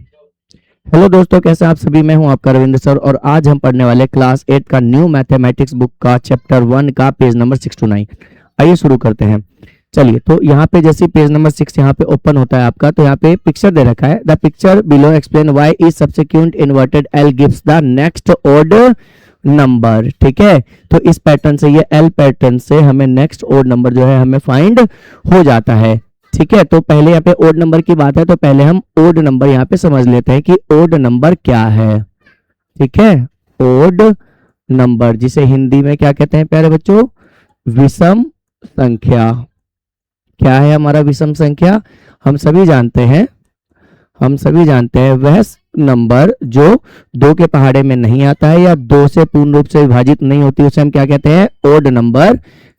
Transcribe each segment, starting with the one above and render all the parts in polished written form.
Hello दोस्तों, कैसे आप सभी। मैं हूं आपका रविंद्र सर और आज हम पढ़ने वाले क्लास 8 का न्यू मैथमेटिक्स बुक का चैप्टर 1 का पेज नंबर 6 to 9। आइए शुरू करते हैं। चलिए, तो यहाँ पे जैसे पेज नंबर 6 यहाँ पे ओपन होता है आपका, तो यहाँ पे पिक्चर दे रखा है। The picture below explain why is subsequent inverted L gives the next odd number. ठीक है, तो इस पैटर्न से, ये एल पैटर्न से हमें नेक्स्ट ओड नंबर जो है हमें फाइंड हो जाता है। ठीक है, तो पहले यहाँ पे ओड नंबर की बात है, तो पहले हम ओड नंबर यहाँ पे समझ लेते हैं कि ओड नंबर क्या है। ठीक है, ओड नंबर जिसे हिंदी में क्या कहते हैं प्यारे बच्चों? विषम संख्या। क्या है हमारा विषम संख्या? हम सभी जानते हैं वह नंबर जो दो के पहाड़े में नहीं आता है या दो से पूर्ण रूप से विभाजित नहीं होती, उसे हम क्या कहते हैं? ओड नंबर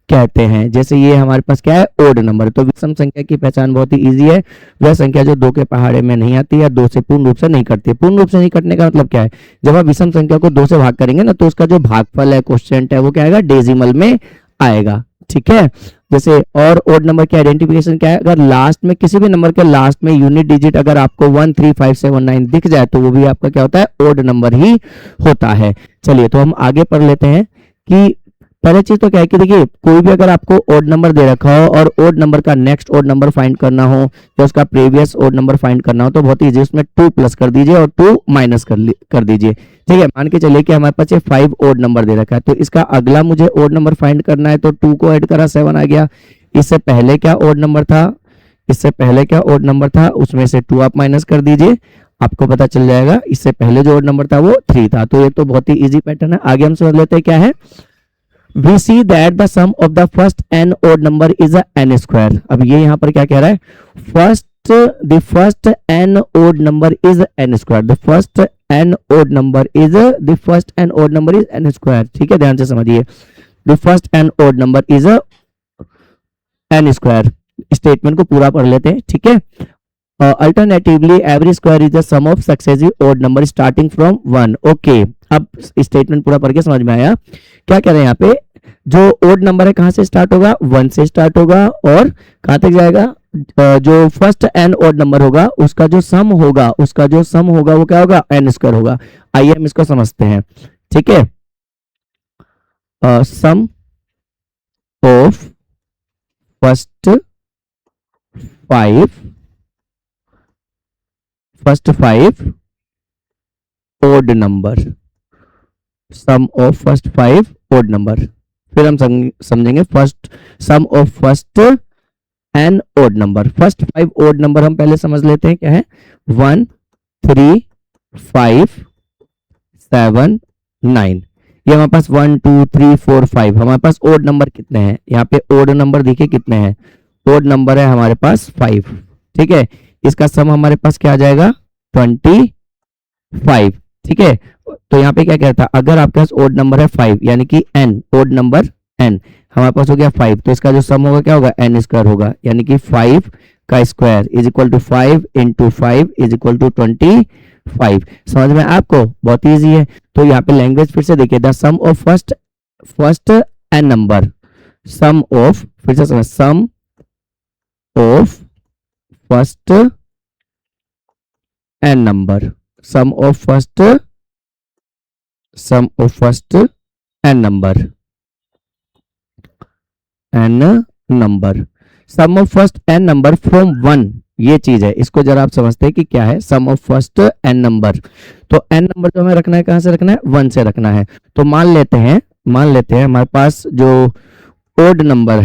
कहते हैं। जैसे ये हमारे पास क्या है? Odd number. तो विषम संख्या की पहचान बहुत ही इजी है। वह संख्या जो दो के पहाड़े में नहीं आती या दो से पूर्ण रूप से नहीं कटती। पूर्ण रूप से नहीं कटने का मतलब क्या है? जब आप विषम संख्या को दो से भाग करेंगे ना, तो उसका जो भागफल है, क्वोशिएंट है, वो क्या आएगा? डेसिमल में आएगा। ठीक है, जैसे और ओड नंबर की आइडेंटिफिकेशन क्या है? अगर लास्ट में, किसी भी नंबर के लास्ट में यूनिट डिजिट अगर आपको 1 3 5 7 9 दिख जाए, तो वो भी आपका क्या होता है? ओड नंबर ही होता है। चलिए, तो हम आगे पढ़ लेते हैं कि पहले चीज तो क्या है कि देखिए, कोई भी अगर आपको ओड नंबर दे रखा हो और ओड नंबर का नेक्स्ट ओड नंबर फाइंड करना हो या उसका प्रीवियस ओड नंबर फाइंड करना हो, तो बहुत इजी, उसमें 2 प्लस कर दीजिए और 2 माइनस कर दीजिए। ठीक है, मान के चलिए कि हमारे पास 5 ओड नंबर दे रखा है, तो इसका अगला मुझे ओड नंबर फाइंड करना है, तो 2 को ऐड करा 7 आ गया। इससे पहले क्या ओड नंबर था? उसमें से 2 आप माइनस कर दीजिए, आपको पता चल जाएगा। इससे पहले जो ओड नंबर था वो 3 था। तो ये तो बहुत ही इजी पैटर्न है। आगे हम समझ लेते हैं क्या है। We see that the sum of the first n odd number is a n square। अब ये यहाँ पर क्या कह रहा है? the first n odd number is n square। the first n odd number is n square। ठीक है, ध्यान से समझिए। the first n odd number is a n square। Statement को पूरा पढ़ लेते हैं। ठीक है, alternatively every square is the sum of successive odd number starting from 1। Okay, अब स्टेटमेंट पूरा पढ़ के समझ में आया क्या कह रहे हैं यहाँ पे? जो ओड नंबर है कहाँ से स्टार्ट होगा? 1 से स्टार्ट होगा और कहाँ तक जाएगा? जो फर्स्ट एन ओड नंबर होगा उसका जो सम होगा वो क्या होगा? एन स्क्वायर होगा। आइए हम इसको समझते हैं। ठीक है, sum of first 5 odd number, sum of first 5 odd number. फिर हम समझेंगे first sum of first n odd number. First 5 odd number हम पहले समझ लेते हैं क्या है। 1 3 5 7 9। ये हमारे पास 1 2 3 4 5 हमारे पास ओड नंबर कितने हैं? यहाँ पे ओड नंबर देखिए कितने हैं। ओड नंबर है हमारे पास 5। ठीक है, इसका सम हमारे पास क्या आ जाएगा? 25। ठीक है, तो यहाँ पे क्या कहता है? अगर आपके पास ओड नंबर है 5 यानी कि n, ओड नंबर n हमारे पास हो गया 5, तो इसका जो सम होगा क्या होगा? n स्क्वायर होगा, यानी कि 5 का square is equal to 5 into 5 is equal to 25। समझ में आपको? बहुत इजी है। तो यहाँ पे लैंग्वेज फिर से देखिए, the sum of first n number, sum of, फिर से समझ, sum of first n number, sum of first n number, sum of first n number from 1। ये चीज है, इसको जरा आप समझते हैं कि क्या है sum of first n number. तो n नंबर जो हमें रखना है कहां से रखना है? 1 से रखना है। तो मान लेते हैं हमारे पास जो ओड नंबर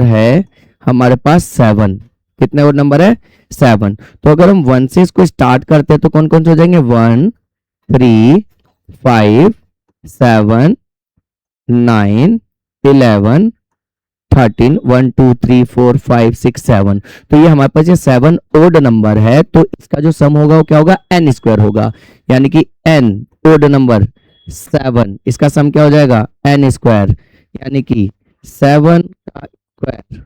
है हमारे पास 7। कितने ओड नंबर है? 7। तो अगर हम 1 से इसको स्टार्ट करते हैं तो कौन कौन से हो जाएंगे? 1 3 5 7 9 11 13 1 2 3 4 5 6 7। तो ये हमारे पास ये 7 ओड नंबर है, तो इसका जो सम होगा वो क्या होगा? n स्क्वायर होगा, यानी कि n ओड नंबर 7, इसका सम क्या हो जाएगा? n स्क्वायर, यानी कि 7 का square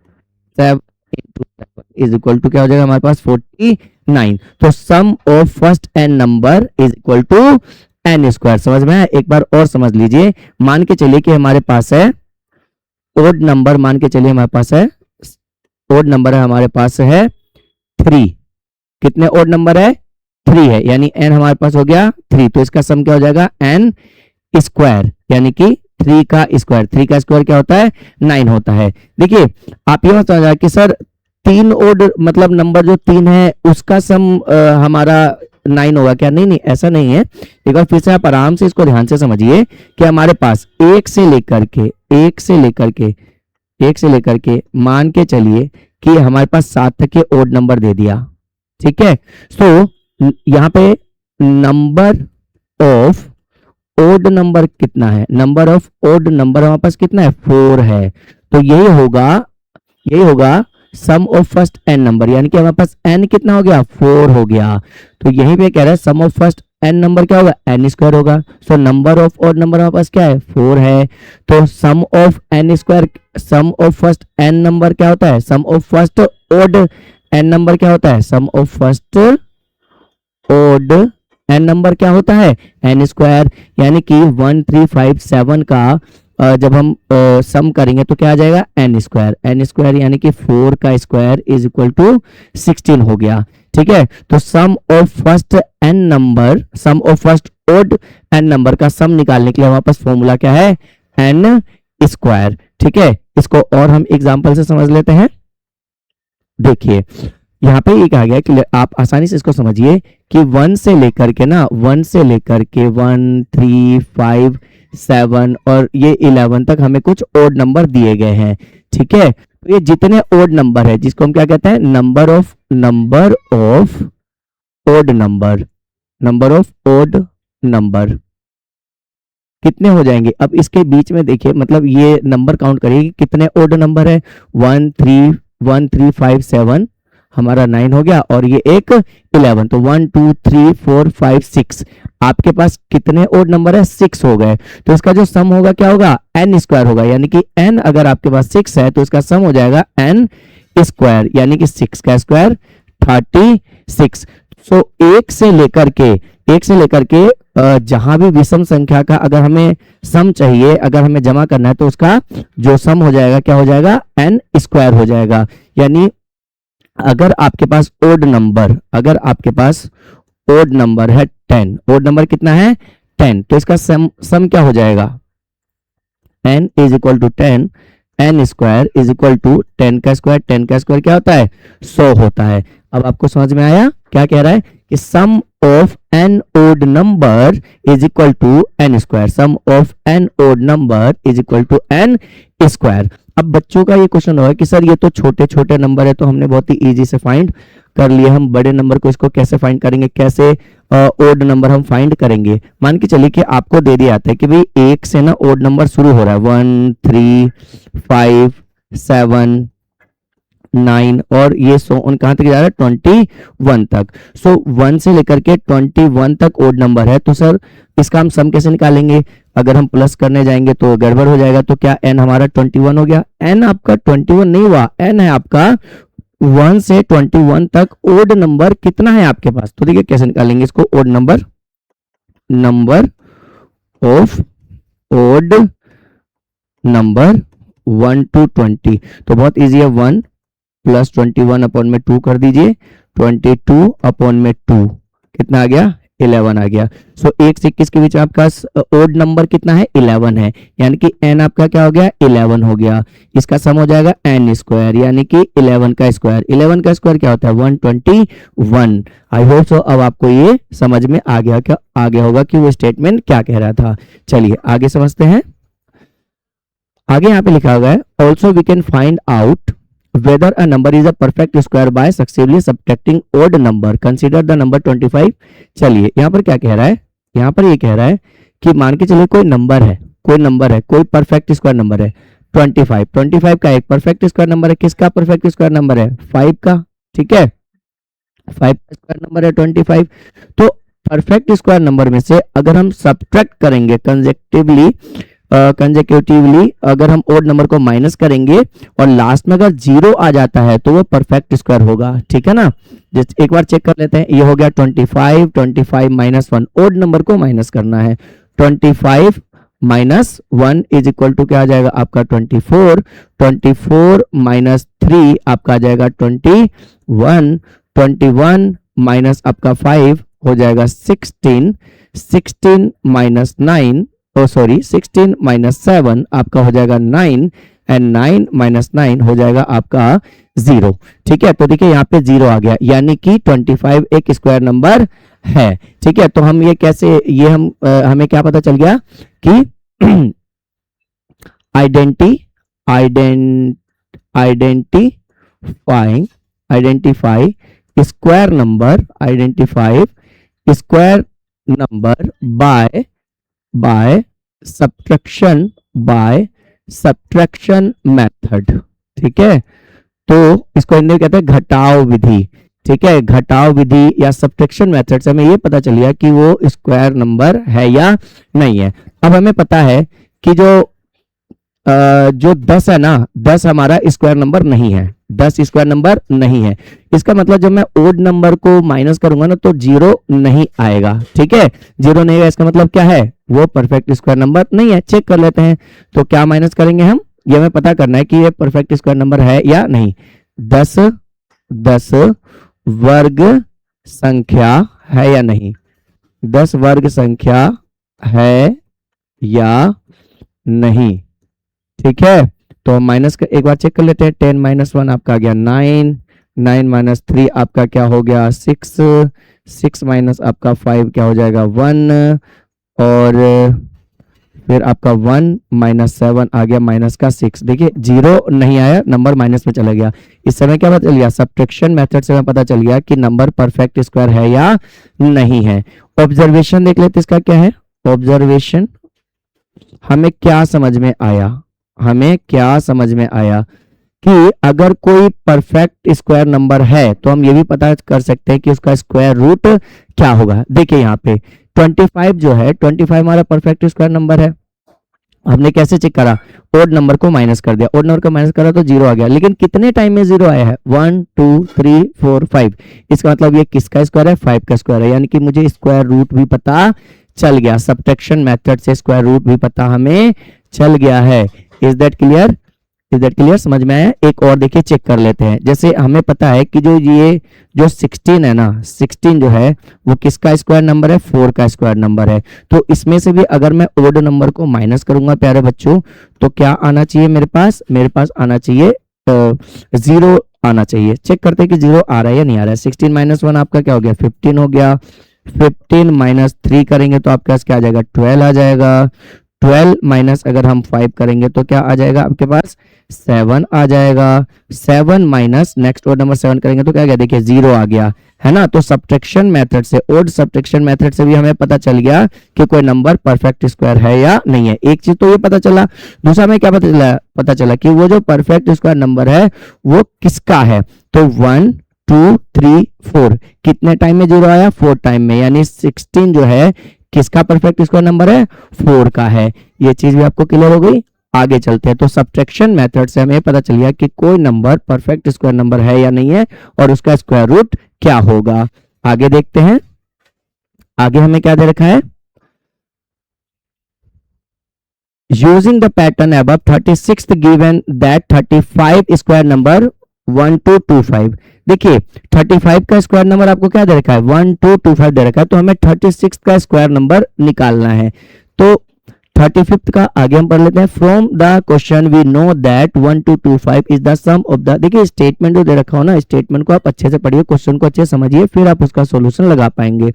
7 into 7 is equal to क्या हो जाएगा हमारे पास? 49। तो sum of first n number is equal to n square. समझ में? एक बार और समझ लीजिए। मान के चलिए कि हमारे पास है ओड नंबर, ओड नंबर है हमारे पास है 3। कितने ओड नंबर है? 3 है, यानी n हमारे पास हो गया 3। तो इसका सम क्या हो जाएगा? n स्क्वायर, यानी कि 3 का स्क्वायर। 3 का स्क्वायर क्या होता है? 9 होता है। देखिए आप ये मत समझना कि सर 3 ओड मतलब नंबर जो 3 है उसका सम हमारा 9 होगा क्या? नहीं नहीं, ऐसा नहीं है। एक बार फिर से आप आराम से इसको ध्यान से समझिए कि हमारे पास एक से लेकर के मान के चलिए कि हमारे पास 7 तक के ओड नंबर दे दिया, ठीक है। सो यहाँ पे नंबर ऑफ ओड नंबर कितना है? नंबर ऑफ ओड नंबर हमारे पास कितना है? 4 है। तो यही होगा सम ऑफ फर्स्ट n नंबर, यानी कि हमारे पास n कितना हो गया? 4 हो गया। तो यहीं पे कह रहा है sum of first n number क्या होगा? n स्क्वायर होगा। So number of odd number हमारे पास क्या है? 4 है। तो sum of n square, sum of first n number क्या होता है? Sum of first odd n number क्या होता है? Sum of first odd n number क्या होता है? n स्क्वायर, यानी कि 1357 का जब हम सम करेंगे तो क्या आ जाएगा? n स्क्वायर यानी कि 4 का स्क्वायर इज इक्वल टू 16 हो गया, ठीक है। तो sum of first n number, sum of first odd n number का सम निकालने के लिए हमारे पास फॉर्मूला क्या है? n स्क्वायर, ठीक है। इसको और हम एग्जांपल से समझ लेते हैं। देखिए यहाँ पे ये कहा गया कि आप आसानी से इसको समझिए कि 1 से लेकर के 1, 3, 5, 7 और ये 11 तक हमें कुछ ओड नंबर दिए गए हैं, ठीक है। तो ये जितने ओड नंबर है जिसको हम क्या कहते हैं? नंबर ऑफ ओड नंबर कितने हो जाएंगे? अब इसके बीच में देखिए, मतलब ये नंबर काउंट करिए कि कितने ओड नंबर है। 1 3 5 7 हमारा 9 हो गया और ये एक 11, तो 1 2 3 4 5 6 आपके पास कितने ओड नंबर है? 6 हो गए। तो इसका जो सम होगा क्या होगा? n स्क्वायर होगा, यानी कि n अगर आपके पास 6 है तो इसका सम हो जाएगा n स्क्वायर, यानी कि 6 का स्क्वायर 36। सो एक से लेकर के जहां भी विषम संख्या का अगर हमें सम चाहिए, अगर हमें जमा करना है तो उसका जो सम हो जाएगा क्या हो जाएगा? n स्क्वायर हो जाएगा। यानी अगर आपके पास ओड नंबर है 10, ओड नंबर कितना है? 10, तो इसका सम क्या हो जाएगा? n is equal to 10, n square is equal to 10 का स्क्वायर, 10 का स्क्वायर क्या होता है? 100 होता है। अब आपको समझ में आया क्या कह रहा है? कि sum of n odd number is equal to n square, sum of n odd number is equal to n square. अब बच्चों का ये क्वेश्चन होगा कि सर ये तो छोटे छोटे नंबर है, तो हमने बहुत ही इजी से फाइंड कर लिए, हम बड़े नंबर को इसको कैसे फाइंड करेंगे? कैसे ओड नंबर हम फाइंड करेंगे? मान के चलिए कि आपको दे दिया जाता है कि भाई एक से ओड नंबर शुरू हो रहा है, 1 3 5 7 9 और ये कहां तक जा रहा है? 21 तक। सो 1 से लेकर के 21 तक ओड नंबर है, तो सर इसका हम सम कैसे निकालेंगे? अगर हम प्लस करने जाएंगे तो गड़बड़ हो जाएगा। तो क्या n हमारा 21 हो गया? n आपका 21 नहीं हुआ, n है आपका 1 से 21 तक ओड नंबर कितना है आपके पास? तो देखिए कैसे निकालेंगे इसको? Odd number of odd number 1 to 20, तो बहुत इजी है। 1 प्लस 21 अपॉन में 2 कर दीजिए, 22 अपॉन में 2 कितना आ गया? 11 आ गया। सो 1 से 21 के बीच आपका ओड नंबर कितना है? 11 है, यानी कि n आपका क्या हो गया? 11 हो गया। इसका सम हो जाएगा n स्क्वायर, यानी कि 11 का स्क्वायर। 11 का स्क्वायर क्या होता है? 121। आई होप सो अब आपको ये समझ में आ गया होगा कि वो स्टेटमेंट क्या कह रहा था। चलिए आगे समझते हैं। आगे यहाँ पे लिखा हुआ है, also we can find out whether a number is a perfect square by successively subtracting odd number, consider the number 25। चलिए यहाँ पर क्या कह रहा है? यहाँ पर ये कह रहा है कि मान के चलिए कोई नंबर है, कोई परफेक्ट स्क्वायर नंबर है 25। 25 का एक परफेक्ट स्क्वायर नंबर है। किसका परफेक्ट स्क्वायर नंबर है? 5 का, ठीक है। 5 का स्क्वायर नंबर है 25। तो परफेक्ट स्क्वायर नंबर में से अगर हम सब्ट्रैक्ट करेंगे कंजेक्यूटिवली अगर हम ओड नंबर को माइनस करेंगे और लास्ट में अगर 0 आ जाता है तो वो परफेक्ट स्क्वायर होगा, ठीक है ना। एक बार चेक कर लेते हैं। ये हो गया 25 माइनस 1, ओड नंबर को माइनस करना है। 25 माइनस 1 इज इक्वल टू क्या आ जाएगा आपका? 24। 24 माइनस 3 आपका आ जाएगा 21। 21 माइनस आपका 5 हो जाएगा 16, 16 माइनस 9, ओ सॉरी 16 माइनस 7 आपका हो जाएगा 9, एंड 9 माइनस 9 हो जाएगा आपका 0। ठीक है, तो देखिए यहाँ पे 0 आ गया, यानी कि 25 एक स्क्वायर नंबर है। ठीक है, तो हम ये कैसे, ये हम हमें क्या पता चल गया कि identify square number, identify square number by subtraction method. ठीक है, तो इसको हिंदी में कहते हैं घटाव विधि। ठीक है, घटाव विधि या सब्ट्रैक्शन मेथड से हमें ये पता चल गया कि वो स्क्वायर नंबर है या नहीं है। अब हमें पता है कि जो 10 है ना, 10 हमारा स्क्वायर नंबर नहीं है, 10 स्क्वायर नंबर नहीं है। इसका मतलब जब मैं ओड नंबर को माइनस करूंगा ना तो 0 नहीं आएगा। ठीक है, 0 नहीं आएगा, इसका मतलब क्या है, वो परफेक्ट स्क्वायर नंबर नहीं है। चेक कर लेते हैं, तो क्या माइनस करेंगे हम, ये हमें पता करना है कि ये परफेक्ट स्क्वायर नंबर है या नहीं। 10 वर्ग संख्या है या नहीं, 10 वर्ग संख्या है या नहीं। ठीक है, तो माइनस का एक बार चेक कर लेते हैं। 10 माइनस 1 आपका आ गया 9, 9 माइनस 3 आपका क्या हो गया 6, 6 माइनस आपका 5 क्या हो जाएगा 1, और फिर आपका 1 माइनस 7 आ गया माइनस का 6। देखिए 0 नहीं आया, नंबर माइनस में चला गया। इस समय क्या पता चल गया, सब्ट्रैक्शन मेथड से हमें पता चल गया कि नंबर परफेक्ट स्क्वायर है या नहीं है। ऑब्जर्वेशन देख लेते, इसका क्या है ऑब्जर्वेशन। हमें क्या समझ में आया, हमें क्या समझ में आया कि अगर कोई परफेक्ट स्क्वायर नंबर है तो हम ये भी पता कर सकते हैं कि उसका स्क्वायर रूट क्या होगा। देखिए यहाँ पे 25 जो है, 25 हमारा परफेक्ट स्क्वायर नंबर है। हमने कैसे चेक करा, ओड नंबर को माइनस कर दिया, ओड नंबर को माइनस करा तो 0 आ गया। लेकिन कितने टाइम में 0 आया है, 1 2 3 4 5। इसका मतलब ये किसका स्क्वायर है, 5 का स्क्वायर है, यानी कि मुझे स्क्वायर रूट भी पता चल गया। सब्ट्रैक्शन मेथड से स्क्वायर रूट भी पता हमें चल गया है। Is that clear, is that clear, समझ में आया। एक और देखिए चेक कर लेते हैं। जैसे हमें पता है कि जो 16 है ना, 16 जो है वो किसका स्क्वायर नंबर है, 4 का स्क्वायर नंबर है। तो इसमें से भी अगर मैं ओड नंबर को माइनस करूंगा प्यारे बच्चों, तो क्या आना चाहिए मेरे पास आना चाहिए 0 आना चाहिए। चेक करते हैं कि 0 आ रहा है या नहीं आ रहा है। 16 माइनस 1 आपका क्या हो गया 15 हो गया। 15 माइनस 3 करेंगे तो आपके पास क्या आ जाएगा 12 आ जाएगा। 12 माइनस अगर हम 5 करेंगे तो क्या आ जाएगा आपके पास 7 आ जाएगा। 7 माइनस नेक्स्ट ओड नंबर 7 करेंगे तो क्या आ गया, देखिए 0 आ गया, है ना। तो सब्ट्रैक्शन मेथड से, ओड सब्ट्रैक्शन मेथड से भी हमें पता चल गया कि कोई नंबर परफेक्ट स्क्वायर है या नहीं है। एक चीज तो ये पता चला, दूसरा हमें क्या पता चला कि वो जो परफेक्ट स्क्वायर नंबर है वो किसका है। तो 1 2 3 4 कितने टाइम में 0 आया, 4 टाइम में, यानी 16 जो है किसका परफेक्ट स्क्वायर नंबर है, 4 का है। ये चीज भी आपको क्लियर हो गई। आगे चलते हैं। तो सब्ट्रैक्शन मेथड से हमें पता चल गया कि कोई नंबर परफेक्ट स्क्वायर नंबर है या नहीं है और उसका स्क्वायर रूट क्या होगा। आगे देखते हैं, आगे हमें क्या दे रखा है, using the pattern above 36th given that 35 square number 1 2 2 5। देखिए 35 का स्क्वायर नंबर आपको क्या दे रखा है 1 2 2 5 दे रखा है, तो हमें 36 का स्क्वायर नंबर निकालना है। तो 35 का आगे हम पढ़ लेते हैं। From the question we know that 1 2 2 5 is the sum of the, देखिए स्टेटमेंट जो दे रखा हो ना, स्टेटमेंट को आप अच्छे से पढ़िए, क्वेश्चन को अच्छे से समझिए, फिर आप उसका सॉल्यूशन लगा पाएंगे।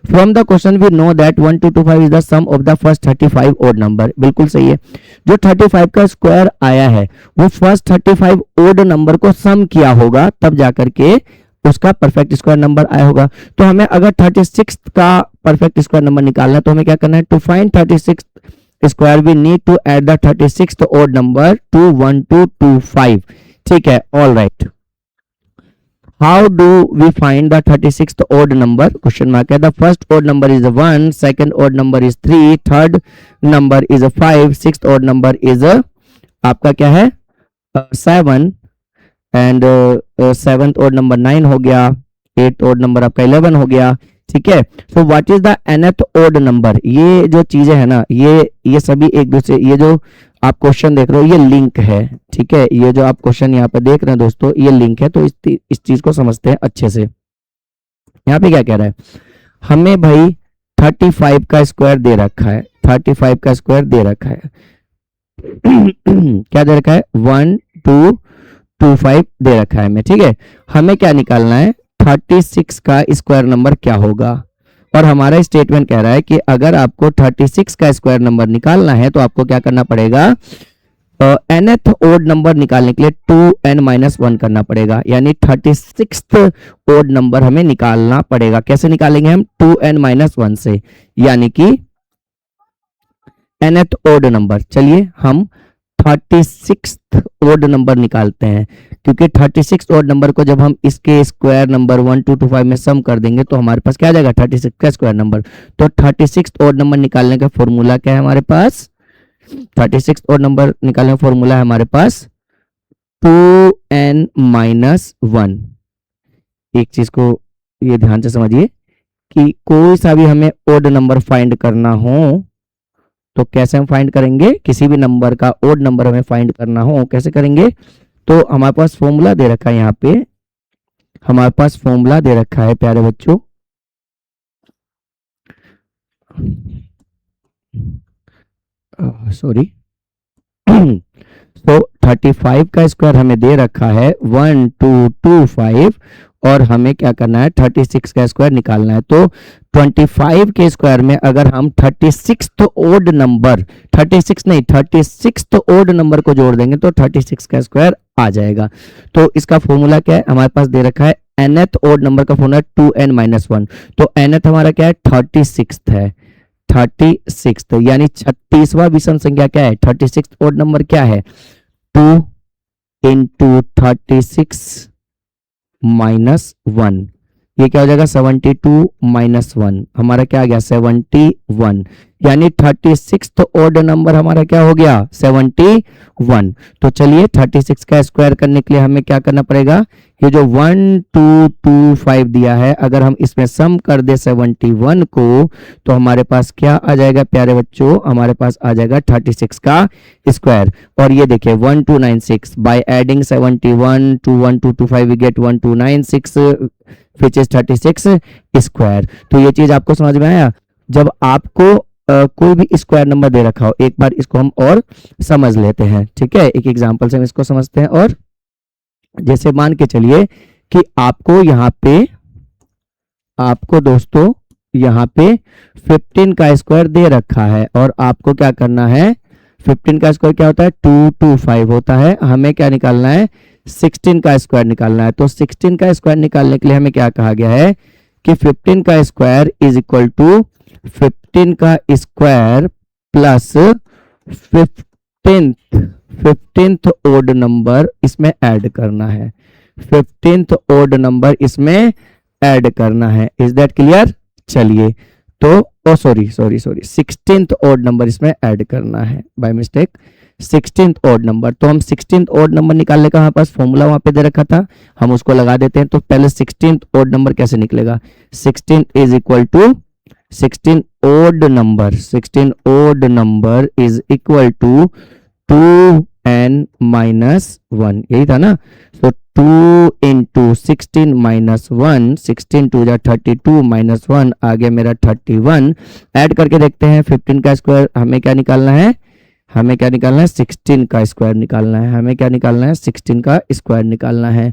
From the question we know that 1 2 2 5 is the sum of the first 35 odd number. बिल्कुल सही है, जो 35 का स्क्वायर आया है वो फर्स्ट 35 ओड नंबर को सम किया होगा, तब जाकर के उसका परफेक्ट स्क्वायर नंबर आया होगा। तो हमें अगर 36 का परफेक्ट स्क्वायर नंबर निकालना है तो हमें क्या करना है, to find 36 square we need to add the 36th odd number to 1 2 2 5। ठीक है, all right. How do we find the 36th odd number, question mark है। The first odd number is 1, second odd number is 3, third number is 5, sixth odd number is आपका क्या है 7, and seventh odd number 9 हो गया, eighth odd number आपका 11 हो गया। ठीक है, so what is the nth odd number. ये जो चीजें है ना, ये सभी एक दूसरे, ये जो आप क्वेश्चन देख रहे हो ये लिंक है। ठीक है, ये जो आप क्वेश्चन यहाँ पे देख रहे हैं दोस्तों, ये लिंक है। तो इस चीज को समझते हैं अच्छे से। यहाँ पे क्या कह रहा है, हमें भाई 35 का स्क्वायर दे रखा है, 35 का स्क्वायर दे रखा है क्या दे रखा है, 1225 दे रखा है हमें, ठीक है। हमें क्या निकालना है, 36 का स्क्वायर नंबर क्या होगा, और हमारा स्टेटमेंट कह रहा है कि अगर आपको 36 का स्क्वायर नंबर निकालना है तो आपको क्या करना पड़ेगा, nth ओड नंबर निकालने के लिए 2n-1 करना पड़ेगा, यानी 36th ओड नंबर हमें निकालना पड़ेगा। कैसे निकालेंगे हम, 2n-1 से, यानी कि nth ओड नंबर। चलिए हम 36th ओड नंबर निकालते हैं, क्योंकि 36 ओड नंबर को जब हम इसके स्क्वायर नंबर 1225 में सम कर देंगे तो हमारे पास क्या आ जाएगा, 36 का स्क्वायर नंबर। तो 36 ओड नंबर निकालने का फॉर्मूला क्या है हमारे पास, 36 ओड नंबर निकालने का फॉर्मूला है हमारे पास 2n-1। एक चीज को ये ध्यान से समझिए कि कोई सा भी हमें ओड नंबर फाइंड करना हो तो कैसे हम फाइंड करेंगे, किसी भी नंबर का ओड नंबर हमें फाइंड करना हो कैसे करेंगे, तो हमारे पास फॉर्मूला दे रखा है, यहाँ पे हमारे पास फॉर्मूला दे रखा है प्यारे बच्चों, सॉरी तो 35 का स्क्वायर हमें दे रखा है 1225 और हमें क्या करना है, 36 का स्क्वायर निकालना है। तो 25 के स्क्वायर में अगर हम 36th ओड नंबर, 36 नहीं 36th ओड नंबर को जोड़ देंगे तो 36 का स्क्वायर आ जाएगा। तो इसका फॉर्मूला क्या है, हमारे पास दे रखा है nth ओड नंबर का फॉर्मूला 2n-1। तो nth हमारा क्या है, 36 है, 36 यानी 36वां विषम संख्या क्या है, 36 ओड नंबर क्या है, 2 इंटू 36 माइनस 1, ये क्या हो जाएगा 72 माइनस 1, हमारा क्या आ गया 71, यानी 36 ओड नंबर हमारा क्या हो गया 71। तो चलिए 36 का स्क्वायर करने के लिए हमें क्या करना पड़ेगा, ये जो 1225 दिया है अगर हम इसमें सम कर दे 71 को तो हमारे पास क्या आ जाएगा प्यारे बच्चों, हमारे पास आ जाएगा 36 का स्क्वायर। और ये देखिए 1296 by adding 71 to 1225 we get 1296 which is 36 square. तो ये चीज आपको समझ में आया। जब आपको कोई भी स्क्वायर नंबर दे रखा हो, एक बार इसको हम और समझ लेते हैं, ठीक है, एक एग्जांपल से हम इसको समझते हैं। और जैसे मान के चलिए कि आपको यहाँ पे, आपको दोस्तों यहाँ पे 15 का स्क्वायर दे रखा है और आपको क्या करना है, 15 का स्क्वायर क्या होता है 225 होता है, हमें क्या निकालना है 16 का स्क्वायर निकालना है। तो 16 का स्क्वायर निकालने के लिए हमें क्या कहा गया है कि 15 का स्क्वायर इज इक्वल टू 15 का square plus 15th odd number इसमें ऐड करना है, 15th ओड नंबर इसमें ऐड करना है। Is that clear. चलिए तो 16th ओड नंबर इसमें ऐड करना है by mistake, 16th odd number. तो हम 16th ओड नंबर निकालने का हमारे पास फॉर्मूला वहां पे दे रखा था, हम उसको लगा देते हैं। तो पहले 16th ओड नंबर कैसे निकलेगा, 16 is equal to 16 odd number, 16 odd number is equal to 2n-1, यही था ना। तो 2 इंटू 16 माइनस 1, 16 टू जा 32 माइनस 1 आगे मेरा 31। ऐड करके देखते हैं 15 का स्क्वायर हमें क्या निकालना है, हमें क्या निकालना है 16 का स्क्वायर निकालना है, हमें क्या निकालना है 16 का स्क्वायर निकालना है,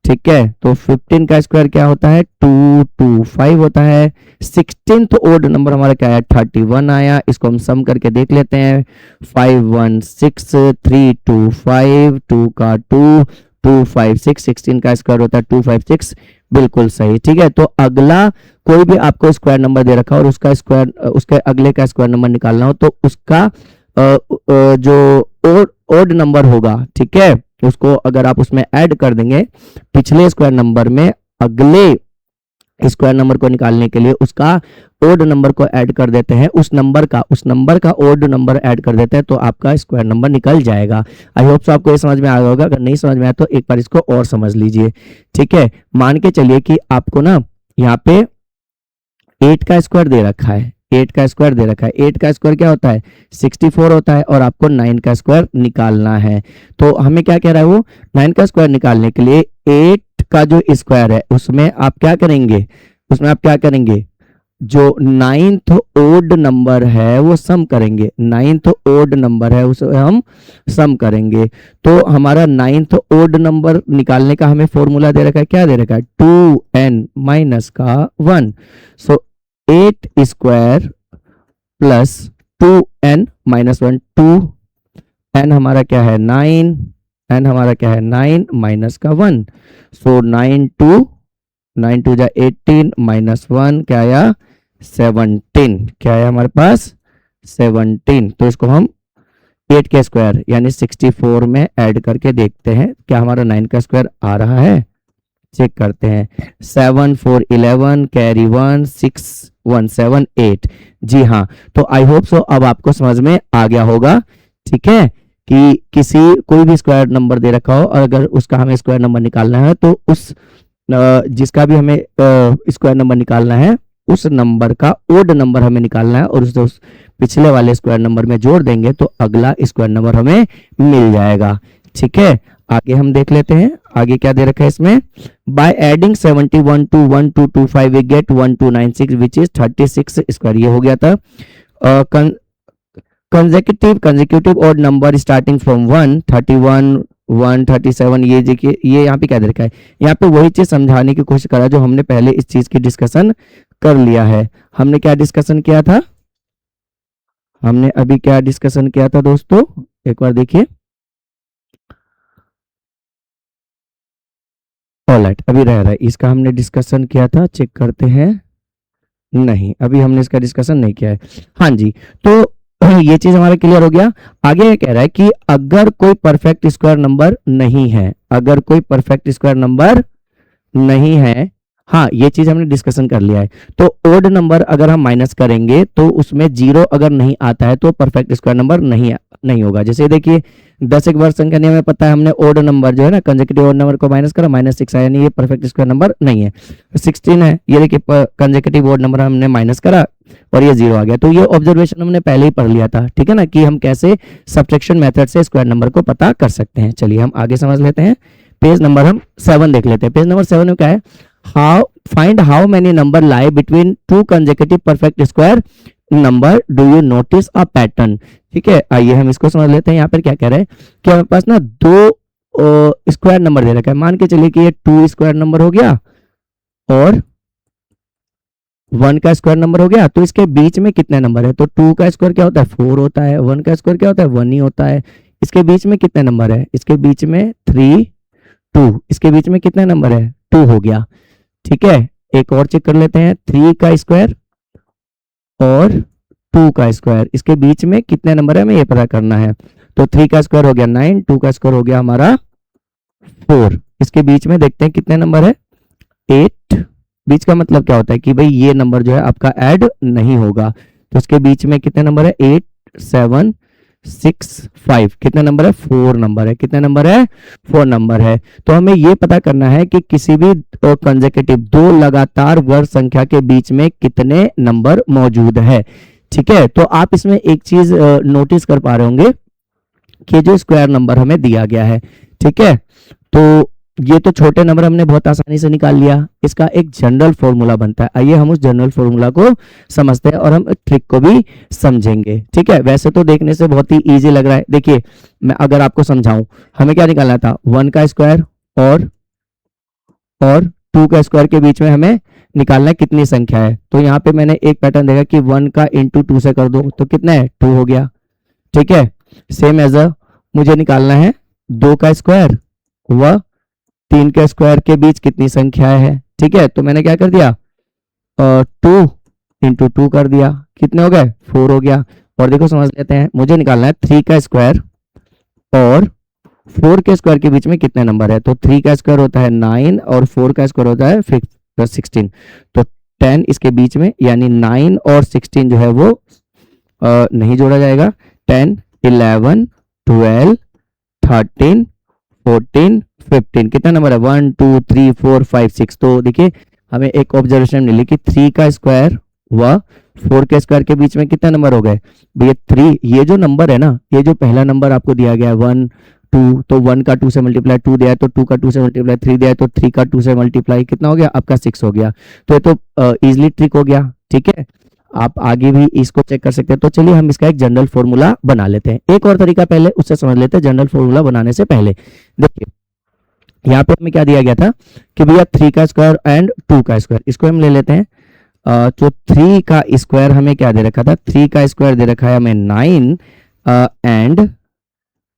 ठीक है। तो 15 का स्क्वायर क्या होता है 225 होता है। 16th ओड नंबर हमारा क्या है 31 आया, इसको हम सम करके देख लेते हैं 516 325 2 का 2 256, 16 का स्क्वायर होता है 256, बिल्कुल सही, ठीक है। तो अगला कोई भी आपको स्क्वायर नंबर दे रखा और उसका स्क्वायर, उसके अगले का स्क्वायर नंबर निकालना हो तो उसका जो ओड नंबर होगा, ठीक है, उसको अगर आप उसमें ऐड कर देंगे पिछले स्क्वायर नंबर में, अगले स्क्वायर नंबर को निकालने के लिए उसका ओड नंबर को ऐड कर देते हैं, उस नंबर का ओड नंबर ऐड कर देते हैं तो आपका स्क्वायर नंबर निकल जाएगा। आई होप सो आपको ये समझ में आ गया होगा, अगर नहीं समझ में आया तो एक बार इसको और समझ लीजिए, ठीक है। मान के चलिए कि आपको ना यहाँ पे 8 का स्क्वायर दे रखा है, 8 का स्क्वायर दे रखा है, 8 का स्क्वायर क्या होता है 64 होता है और आपको 9 का स्क्वायर निकालना है। तो हमें क्या कह रहा है वो, 9 का स्क्वायर निकालने के लिए 8 का जो स्क्वायर है उसमें आप क्या करेंगे, उसमें आप क्या करेंगे, जो नाइन्थ ओड नंबर है वो सम करेंगे, नाइन्थ ओड नंबर है उसे हम सम करेंगे। तो हमारा नाइन्थ ओड नंबर निकालने का हमें फॉर्मूला दे रखा है, क्या दे रखा है, 2n माइनस का 1। सो 8 square plus 2n minus 1, 2n हमारा क्या है 9, n हमारा क्या है 9 माइनस का 1। सो 9 टू जा 18 माइनस 1 क्या आया 17, क्या है हमारे पास 17। तो इसको हम 8 के स्क्वायर यानी 64 में ऐड करके देखते हैं क्या हमारा 9 का स्क्वायर आ रहा है, चेक करते हैं। 7 4 11 कैरी 1 6 1 7 8। जी हाँ, तो आई होप सो अब आपको समझ में आ गया होगा, ठीक है, कि किसी कोई भी स्क्वायर नंबर दे रखा हो और अगर उसका हमें स्क्वायर नंबर निकालना है तो उस जिसका भी हमें स्क्वायर नंबर निकालना है उस नंबर का ओड नंबर हमें निकालना है और उस पिछले वाले स्क्वायर नंबर में जोड़ देंगे तो अगला स्क्वायर नंबर हमें मिल जाएगा। ठीक है, आगे हम देख लेते हैं आगे क्या दे रखा है इसमें। बाय एडिंग 71 टू 1225 we get 1296 which is 36 square, ये हो गया था। Consecutive odd number starting from 1 31 137, ये देखिए ये यहाँ पे क्या दे रखा है, यहाँ पे वही चीज समझाने की कोशिश करा जो हमने पहले इस चीज की डिस्कशन कर लिया है। हमने क्या डिस्कशन किया था, हमने अभी क्या डिस्कशन किया था दोस्तों, एक बार देखिए। ऑलराइट, अभी रह रहा है इसका हमने डिस्कशन किया था, चेक करते हैं। नहीं, अभी हमने इसका डिस्कशन नहीं किया है। हाँ जी, तो ये चीज हमारा क्लियर हो गया। आगे ये कह रहा है कि अगर कोई परफेक्ट स्क्वायर नंबर नहीं है, अगर कोई परफेक्ट स्क्वायर नंबर नहीं है, हाँ ये चीज हमने डिस्कशन कर लिया है। तो ओड नंबर अगर हम माइनस करेंगे तो उसमें 0 अगर नहीं आता है तो परफेक्ट स्क्वायर नंबर नहीं होगा। जैसे देखिए 10 एक बार संख्या नहीं हमें पता है, हमने ओड नंबर जो है ना कंसेक्यूटिव ओड नंबर को माइनस करा -6 आया, यानी ये परफेक्ट स्क्वायर नंबर नहीं है। 16 है, ये देखिए कंसेक्यूटिव ओड नंबर हमने माइनस करा और ये 0 आ गया। तो ये ऑब्जर्वेशन हमने पहले ही पढ़ लिया था, ठीक है ना, कि हम कैसे सब्ट्रैक्शन मेथड से स्क्वायर नंबर को पता कर सकते हैं। चलिए हम आगे समझ लेते हैं। पेज नंबर हम 7 देख लेते हैं। पेज नंबर 7 में क्या है, find how many number lie between two consecutive perfect square number, do you notice a pattern। ठीक है, आइए हम इसको समझ लेते हैं। यहाँ पर क्या कह रहे हैं कि हमारे पास ना दो स्क्वायर नंबर दे रखा है। मान के चलिए कि ये 2 स्क्वायर नंबर हो गया और 1 का स्क्वायर नंबर हो गया। तो इसके बीच में कितने नंबर है, तो 2 का स्क्वायर क्या होता है 4 होता है, 1 का स्क्वायर क्या होता है 1 ही होता है। इसके बीच में कितने नंबर है, इसके बीच में 3 2, इसके बीच में कितने नंबर है 2 हो गया। ठीक है, एक और चेक कर लेते हैं, 3 का स्क्वायर और 2 का स्क्वायर, इसके बीच में कितने नंबर है हमें ये पता करना है। तो 3 का स्क्वायर हो गया 9, 2 का स्क्वायर हो गया हमारा 4, इसके बीच में देखते हैं कितने नंबर है 8। बीच का मतलब क्या होता है कि भाई ये नंबर जो है आपका ऐड नहीं होगा। तो इसके बीच में कितने नंबर है 8 7 6 5, कितने नंबर है 4 नंबर है, कितने नंबर है 4 नंबर है। तो हमें ये पता करना है कि किसी भी कंसेक्यूटिव दो लगातार वर्ग संख्या के बीच में कितने नंबर मौजूद है। ठीक है, तो आप इसमें एक चीज नोटिस कर पा रहे होंगे कि जो स्क्वायर नंबर हमें दिया गया है, ठीक है, तो ये तो छोटे नंबर हमने बहुत आसानी से निकाल लिया। इसका एक जनरल फॉर्मूला बनता है, आइए हम उस जनरल फॉर्मूला को समझते हैं और हम ट्रिक को भी समझेंगे। ठीक है, वैसे तो देखने से बहुत ही इजी लग रहा है। देखिए मैं अगर आपको समझाऊं, हमें क्या निकालना था 1 का स्क्वायर और 2 का स्क्वायर के बीच में हमें निकालना है कितनी संख्या है। तो यहाँ पे मैंने एक पैटर्न देखा कि 1 का इंटू 2 से कर दो तो कितना है 2 हो गया। ठीक है, सेम एज मुझे निकालना है 2 का स्क्वायर व 3 के स्क्वायर के बीच कितनी संख्या है। ठीक है, तो मैंने क्या कर दिया 2 इंटू 2 कर दिया, कितने हो गए 4 हो गया। और देखो समझ लेते हैं, मुझे निकालना है 3 का स्क्वायर और 4 के स्क्वायर के बीच में कितने नंबर है। तो 3 का स्क्वायर होता है 9 और 4 का स्क्वायर होता है 16, तो 10 इसके बीच में, यानी 9 और 16 जो है वो नहीं जोड़ा जाएगा। 10 11 12 13 14 15, कितना नंबर है 1 2 3 4 5 6। तो देखिए हमें एक ऑब्जर्वेशन मिली कि 3 का स्क्वायर व 4 के स्क्वायर के बीच में कितने नंबर हो गए भैया 3। ये जो नंबर है ना, ये जो पहला नंबर आपको दिया गया है 1 2, तो 1 का 2 से मल्टीप्लाई 2 दिया है, तो 2 का 2 से मल्टीप्लाई 3 दिया है, तो 3 का 2 से मल्टीप्लाई कितना हो गया आपका 6 हो गया। तो ये तो इजिली ट्रिक हो गया, ठीक है। आप आगे भी इसको चेक कर सकते हैं। तो चलिए हम इसका एक जनरल फॉर्मूला बना लेते हैं। एक और तरीका पहले उससे समझ लेते हैं जनरल फॉर्मूला बनाने से पहले। देखिए यहाँ पे हमें क्या दिया गया था कि भैया 3 का स्क्वायर एंड 2 का स्क्वायर, इसको हम ले लेते हैं। तो 3 का स्क्वायर हमें क्या दे रखा था, 3 का स्क्वायर दे रखा है हमें 9 एंड,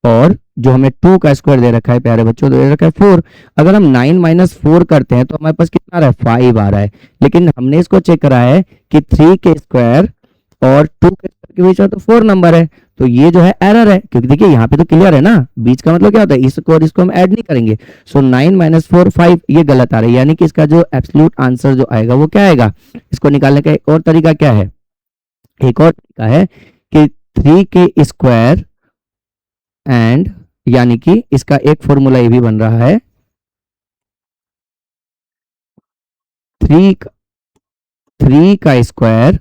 और जो हमें 2 का स्क्वायर दे रखा है प्यारे बच्चों दे रखा है 4। अगर हम 9 माइनस 4 करते हैं तो हमारे पास कितना आ रहा है 5 आ रहा है, लेकिन हमने इसको चेक करा है कि 3 के स्क्वायर और 2 के स्क्वायर के बीच में तो 4 नंबर है, तो ये जो है एरर है, क्योंकि देखिए यहाँ पे तो क्लियर है ना, बीच का मतलब क्या होता है, इसको और इसको हम ऐड नहीं करेंगे। सो 9 माइनस 4 5 ये गलत आ रहा है, यानी कि इसका जो एब्सोल्यूट आंसर जो आएगा वो क्या आएगा। इसको निकालने का एक और तरीका क्या है, एक और तरीका है कि 3 के स्क्वायर एंड, यानी कि इसका एक फॉर्मूला ये भी बन रहा है 3 का स्क्वायर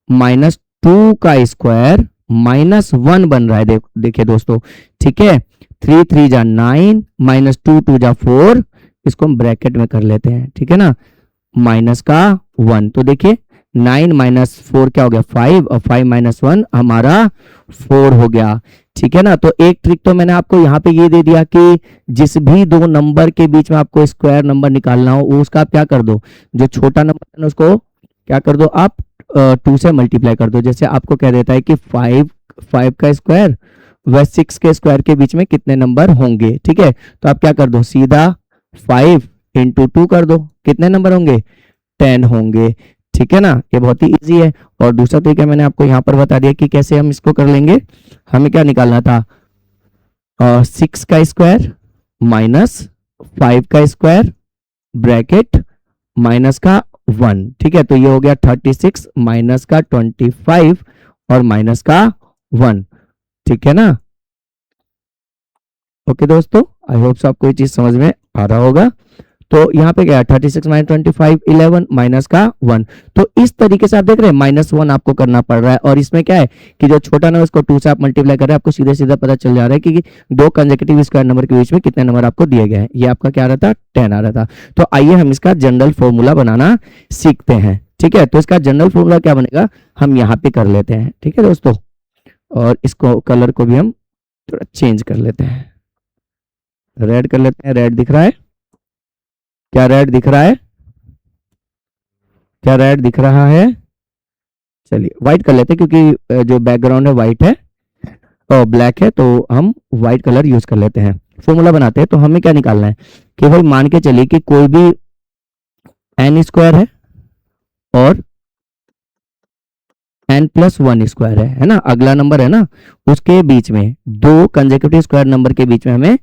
माइनस 2 का स्क्वायर माइनस 1 बन रहा है। देखिए दोस्तों, ठीक है, 3 3 जा 9 माइनस 2 2 जा 4, इसको हम ब्रैकेट में कर लेते हैं, ठीक है ना, माइनस का 1। तो देखिए 9 माइनस 4 क्या हो गया 5, और 5 माइनस 1 हमारा 4 हो गया, ठीक है ना। तो एक ट्रिक तो मैंने आपको यहाँ पे ये दे दिया कि जिस भी दो नंबर के बीच में आपको स्क्वायर नंबर निकालना हो उसका आप क्या कर दो, जो छोटा नंबर है ना उसको क्या कर दो आप 2 से मल्टीप्लाई कर दो। जैसे आपको कह देता है कि 5 का स्क्वायर व 6 के स्क्वायर के बीच में कितने नंबर होंगे, ठीक है। तो आप क्या कर दो, सीधा 5 इंटू 2 कर दो, कितने नंबर होंगे 10 होंगे, ठीक है ना। ये बहुत ही इजी है। और दूसरा तरीका मैंने आपको यहाँ पर बता दिया कि कैसे हम इसको कर लेंगे। हमें क्या निकालना था, 6 का स्क्वायर माइनस 5 का स्क्वायर ब्रैकेट माइनस का 1, ठीक है। तो ये हो गया 36 माइनस का 25 और माइनस का 1, ठीक है ना। ओके दोस्तों, आई होप सो आपको ये चीज समझ में आ रहा होगा। तो यहाँ पे क्या है 36 माइनस 25 11 माइनस का 1। तो इस तरीके से आप देख रहे हैं -1 आपको करना पड़ रहा है, और इसमें क्या है कि जो छोटा नंबर उसको 2 से आप मल्टीप्लाई कर रहे हैं, आपको सीधे सीधा पता चल जा रहा है कि दो कंसेक्यूटिव स्क्वायर नंबर के बीच में कितने नंबर आपको दिए गए हैं। ये आपका क्या आ रहा था 10 आ रहा था। तो आइए हम इसका जनरल फॉर्मूला बनाना सीखते हैं, ठीक है। तो इसका जनरल फॉर्मूला क्या बनेगा हम यहाँ पे कर लेते हैं, ठीक है दोस्तों। और इसको कलर को भी हम थोड़ा चेंज कर लेते हैं, रेड कर लेते हैं। रेड दिख रहा है क्या, रेड दिख रहा है क्या, रेड दिख रहा है। चलिए व्हाइट कर लेते हैं, क्योंकि जो बैकग्राउंड है व्हाइट है और ब्लैक है, तो हम व्हाइट कलर यूज कर लेते हैं। फॉर्मूला बनाते हैं। तो हमें क्या निकालना है कि भाई मान के चलिए कि कोई भी n स्क्वायर है और n+1 स्क्वायर है ना, अगला नंबर है ना, उसके बीच में दो कंसेक्यूटिव स्क्वायर नंबर के बीच में हमें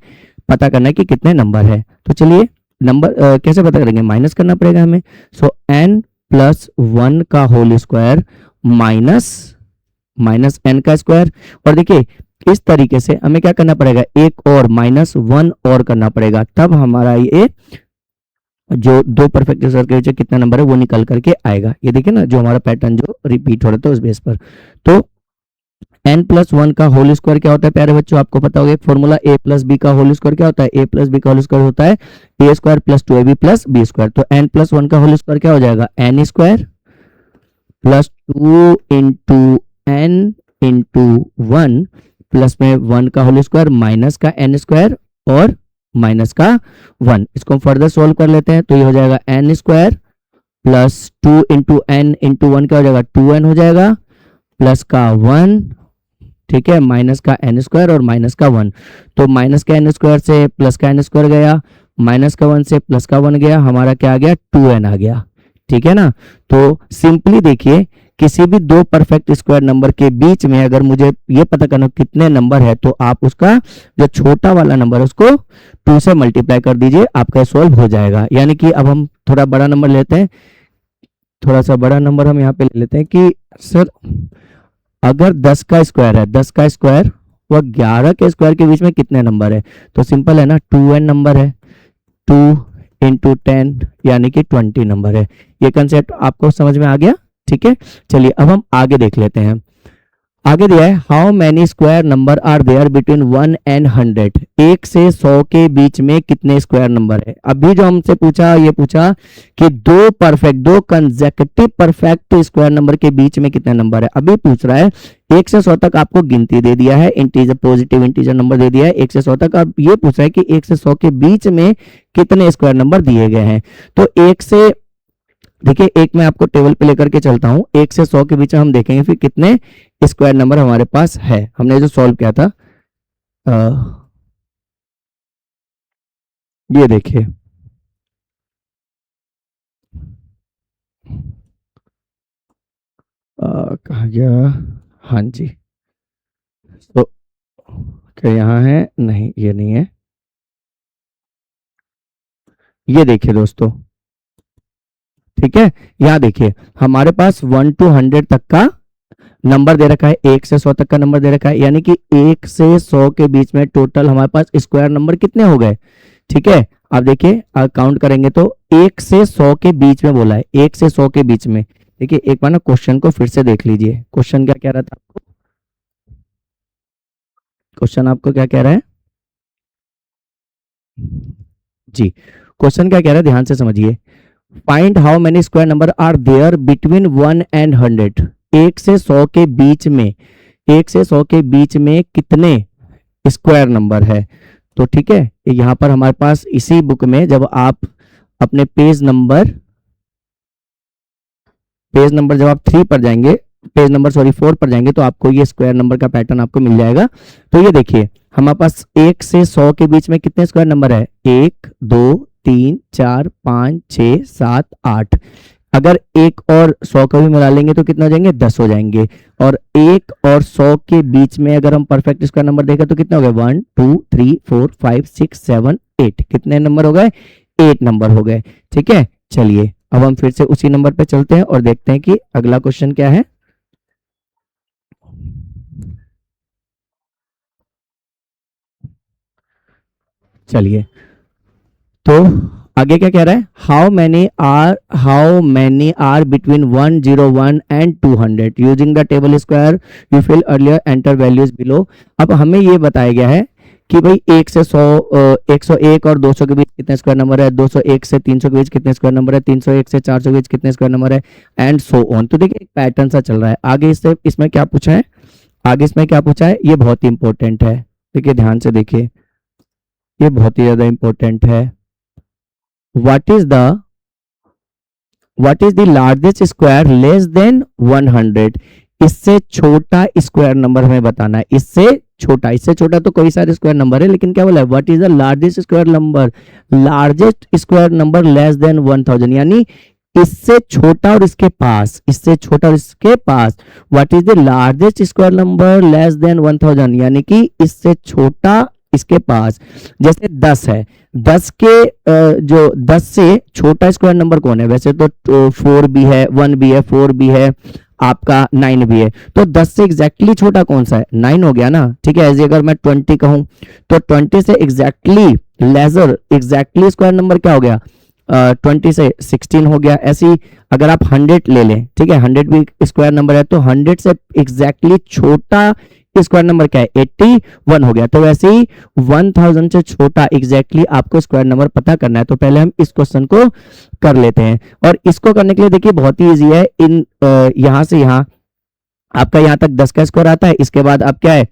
पता करना है कि कितने नंबर है। तो चलिए नंबर कैसे पता करेंगे, माइनस करना पड़ेगा हमें। सो n+1 का होल स्क्वायर माइनस n का स्क्वायर। और देखिए इस तरीके से हमें क्या करना पड़ेगा, एक और -1 और करना पड़ेगा, तब हमारा ये जो दो परफेक्ट स्क्वायर के बीच कितना नंबर है वो निकल करके आएगा। ये देखिए ना, जो हमारा पैटर्न जो रिपीट हो रहा था उस बेस पर। तो n+1 का होल स्क्वायर क्या होता है प्यारे बच्चों, आपको पता होगा एक फॉर्मूला a+b का होल स्क्वायर क्या होता है, a+b का होल स्क्वायर होता है a square plus 2ab plus b square. तो n+1 का होल स्क्वायर क्या हो जाएगा, n square plus 2 into n into 1 plus में 1 का होल स्क्वायर माइनस का n स्क्वायर और माइनस का 1। इसको हम फर्दर सोल्व कर लेते हैं। तो ये हो जाएगा n square plus 2 into n into 1 क्या हो जाएगा 2n हो जाएगा, प्लस का 1, ठीक है, माइनस का n स्क्वायर और माइनस का 1। तो माइनस का n स्क्वायर से प्लस का n स्क्वायर गया, माइनस का 1 से प्लस का 1 गया, हमारा क्या आ गया 2n आ गया, ठीक है ना। तो सिंपली देखिए किसी भी दो परफेक्ट स्क्वायर नंबर के बीच में अगर मुझे ये पता करना कितने नंबर है, तो आप उसका जो छोटा वाला नंबर है उसको 2 से मल्टीप्लाई कर दीजिए, आपका सॉल्व हो जाएगा। यानी कि अब हम थोड़ा बड़ा नंबर लेते हैं, थोड़ा सा बड़ा नंबर हम यहाँ पे ले लेते हैं कि सर अगर 10 का स्क्वायर है, 10 का स्क्वायर व 11 के स्क्वायर के बीच में कितने नंबर है, तो सिंपल है ना 2n नंबर है, 2 इंटू 10 यानी कि 20 नंबर है। ये कंसेप्ट आपको समझ में आ गया, ठीक है। चलिए अब हम आगे देख लेते हैं। आगे दिया है how many square number are there between 1 and 100, 1 से 100 के बीच में कितने स्क्वायर नंबर है। अभी जो हमसे पूछा ये पूछा कि दो कंसेक्यूटिव परफेक्ट स्क्वायर नंबर के बीच में कितने नंबर है। अभी पूछ रहा है 1 से 100 तक आपको गिनती दे दिया है, इंटीजर पॉजिटिव इंटीजर नंबर दे दिया है 1 से 100 तक। अब ये पूछ रहा है कि 1 से 100 के बीच में कितने स्क्वायर नंबर दिए गए हैं। तो 1 से देखिए, एक मैं आपको टेबल पे लेकर के चलता हूं, 1 से 100 के बीच में हम देखेंगे फिर कितने स्क्वायर नंबर हमारे पास है। हमने जो सॉल्व किया था ये देखिए, कहा गया, हाँ जी, तो क्या यहाँ है, नहीं ये नहीं है, ये देखिए दोस्तों, ठीक है। यहाँ देखिए हमारे पास 1 to 100 तक का नंबर दे रखा है, 1 से 100 तक का नंबर दे रखा है, यानी कि 1 से 100 के बीच में टोटल हमारे पास स्क्वायर नंबर कितने हो गए। ठीक है, आप देखिए काउंट करेंगे तो 1 से 100 के बीच में बोला है, 1 से 100 के बीच में। देखिए एक बार ना क्वेश्चन को फिर से देख लीजिए, क्वेश्चन क्या कह रहा था आपको, क्वेश्चन आपको क्या कह रहा है जी, क्वेश्चन क्या कह रहा है ध्यान से समझिए। Find how many square number are there between 1 and 100, 1 से 100 के बीच में, 1 से 100 के बीच में कितने स्क्वायर नंबर है। तो ठीक है, यहाँ पर हमारे पास इसी बुक में जब आप अपने पेज नंबर जब आप 3 पर जाएंगे, पेज नंबर 4 पर जाएंगे तो आपको ये स्क्वायर नंबर का पैटर्न आपको मिल जाएगा। तो ये देखिए हमारे पास 1 से 100 के बीच में कितने स्क्वायर नंबर है, 1 2 3 4 5 6 7 8। अगर 1 और 100 का भी मिला लेंगे तो कितना हो जाएंगे, 10 हो जाएंगे। और 1 और 100 के बीच में अगर हम परफेक्ट स्क्वायर नंबर देखें तो कितने हो गए, 1 2 3 4 5 6 7 8, कितने नंबर हो गए, 8 नंबर हो गए। ठीक है, चलिए अब हम फिर से उसी नंबर पे चलते हैं और देखते हैं कि अगला क्वेश्चन क्या है। चलिए तो आगे क्या कह रहा है, how many are between 101 and 200 using the table square you fill earlier enter values below. अब हमें ये बताया गया है कि भाई 1 से 100, 101 और 200 के बीच कितने स्क्वायर नंबर है, 201 से 300 के बीच कितने स्क्वायर नंबर है, 301 से 400 के बीच कितने स्क्वायर नंबर है, एंड सो ऑन। तो देखिए एक पैटर्न सा चल रहा है। आगे इसमें क्या पूछा है, आगे इसमें क्या पूछा है, ये बहुत ही इंपॉर्टेंट है। देखिए ध्यान से देखिए, ये बहुत ही ज्यादा इंपॉर्टेंट है। what is the largest square less than 100, इससे छोटा स्क्वायर नंबर हमें बताना है। इससे छोटा तो कोई सारे स्क्वायर नंबर है, लेकिन क्या बोला है, what is the largest square number, largest square number less than 1000, यानी इससे छोटा और इसके पास, इससे छोटा और इसके पास। What is the largest square number less than 1000, यानी कि इससे छोटा इसके पास। जैसे 10 है, 10 के जो 10 से छोटा स्क्वायर नंबर कौन है, वैसे तो 4 भी है, 1 भी है, 4 भी है, आपका 9 भी है। तो 10 से एग्जैक्टली छोटा कौन सा है, 9 हो गया ना। ठीक है, ऐसे अगर मैं 20 कहूं तो 20 से exactly lesser exactly square number क्या हो गया, 20 से 16 हो गया। ऐसे ही अगर आप 100 ले लें, ठीक है, 100 भी स्क्वायर नंबर है, तो 100 से एग्जैक्टली छोटा स्क्वायर नंबर क्या है, 81 हो गया। तो वैसे ही 1000 से छोटा एग्जैक्टली आपको स्क्वायर नंबर पता करना है। तो पहले हम इस क्वेश्चन को कर लेते हैं, और इसको करने के लिए देखिए बहुत ही इजी है। इन यहां से यहां आपका यहाँ तक 10 का स्क्वायर आता है, इसके बाद आप क्या है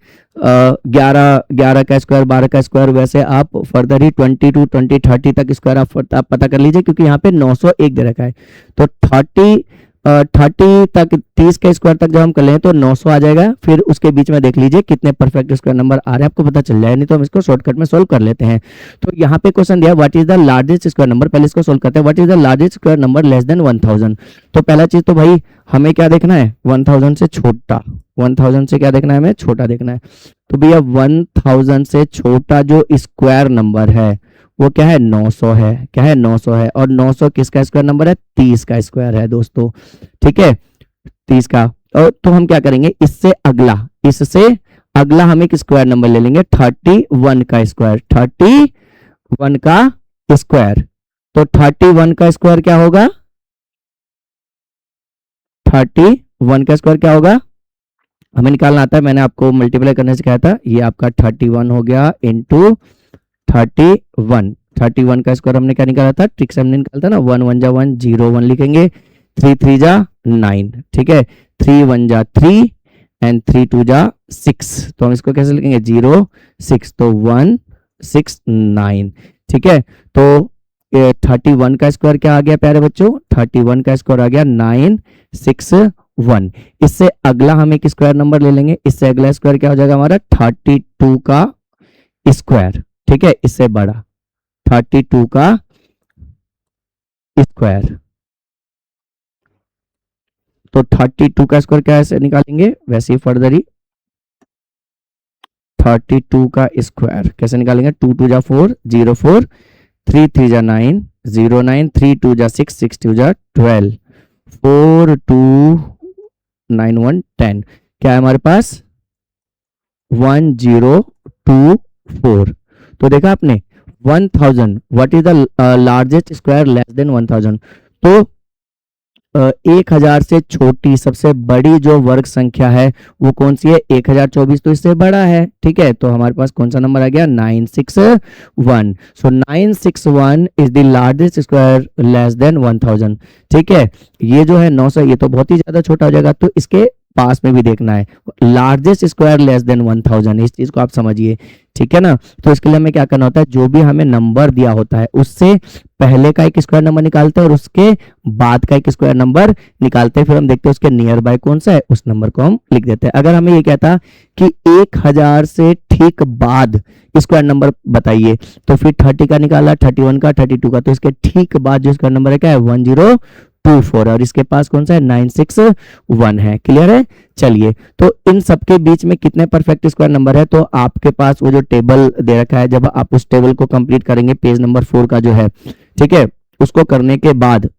11 का स्क्वायर, 12 का स्क्वायर, वैसे आप फर्दर ही 20 टू 20 30 तक स्क्वायर आप पता कर लीजिए, क्योंकि यहाँ पे 901 दे रखा है। तो 30 तक 30 के स्क्वायर तक जब हम कर लें तो 900 आ जाएगा। फिर उसके बीच में देख लीजिए कितने परफेक्ट स्क्वायर नंबर आ रहे हैं, आपको पता चल जाएगा। नहीं तो हम इसको शॉर्टकट में सोल्व कर लेते हैं। तो यहाँ पे क्वेश्चन दिया what is the largest square number, पहले इसको सोल्व करते हैं। What is the largest square number less than 1000। तो पहला चीज तो भाई हमें क्या देखना है, 1000 से छोटा, 1000 से क्या देखना है, हमें छोटा देखना है। तो भैया 1000 से छोटा जो स्क्वायर नंबर है वो क्या है, 900 है। क्या है, 900 है। और 900 किसका स्क्वायर नंबर है, 30 का स्क्वायर है दोस्तों। ठीक है, 30 का। और तो हम क्या करेंगे, इससे अगला हम एक स्क्वायर नंबर ले लेंगे, 31 का स्क्वायर, 31 का स्क्वायर। तो 31 का स्क्वायर क्या होगा, 31 का स्क्वायर क्या होगा, हमें निकालना आता है, मैंने आपको मल्टीप्लाई करने सिखाया था। ये आपका 31 हो गया इंटू 31। 31 का स्क्वायर हमने क्या निकाला था, ट्रिक से हमने निकाला था ना, 1 1 जा 1, 0 1 लिखेंगे, 3 3 जा 9, ठीक है, 3 1 जा 3 एंड 3 2 जा 6, तो हम इसको कैसे लिखेंगे, 0 6, तो 1 6 9, ठीक है। तो 31 का स्क्वायर क्या आ गया प्यारे बच्चों, 31 का स्क्वायर आ गया 961। इससे अगला हम एक स्क्वायर नंबर ले लेंगे, इससे अगला स्क्वायर क्या हो जाएगा हमारा 32 का स्क्वायर, ठीक है, इससे बड़ा 32 का स्क्वायर। तो 32 का स्क्वायर क्या ऐसे निकालेंगे, वैसे ही फर्दर ही 32 का स्क्वायर कैसे निकालेंगे, 2 2 जा 4, 0 4, 3 3 जा 9, 0 9, 3 2 जा 6, 6 2 जा 12, 4 2 9 1 10, क्या है हमारे पास 1024। तो देखा आपने 1000, what is the largest square less than 1000। तो 1000 से छोटी सबसे बड़ी जो वर्ग संख्या है वो कौन सी है, 1024, तो इससे बड़ा है, ठीक है। तो हमारे पास कौन सा नंबर आ गया, 961। सो 961 is the largest square less than 1000, ठीक है। ये जो है 900, ये तो बहुत ही ज्यादा छोटा हो जाएगा, तो इसके पास में भी देखना है, लार्जेस्ट स्क्वायर लेस देन 1000, इस चीज को आप समझिए, ठीक है ना। तो इसके लिए हमें क्या करना होता है, जो भी हमें नंबर दिया होता है उससे पहले का एक स्क्वायर नंबर निकालते हैं और उसके बाद का एक स्क्वायर नंबर निकालते हैं, फिर हम देखते हैं उसके नियर बाय कौन सा है, उस नंबर को हम लिख देते हैं। अगर हमें ये कहता कि 1000 से ठीक बाद स्क्वायर नंबर बताइए, तो फिर 30 का निकाला, 31 का, 32 का, तो इसके ठीक बाद जो स्क्वायर नंबर है क्या है, 1024, और इसके पास कौन सा है, 961 है। क्लियर है। चलिए, तो इन सबके बीच में कितने परफेक्ट स्क्वायर नंबर है, तो आपके पास वो जो टेबल दे रखा है, जब आप उस टेबल को कंप्लीट करेंगे, पेज नंबर 4 का जो है, ठीक है, उसको करने के बाद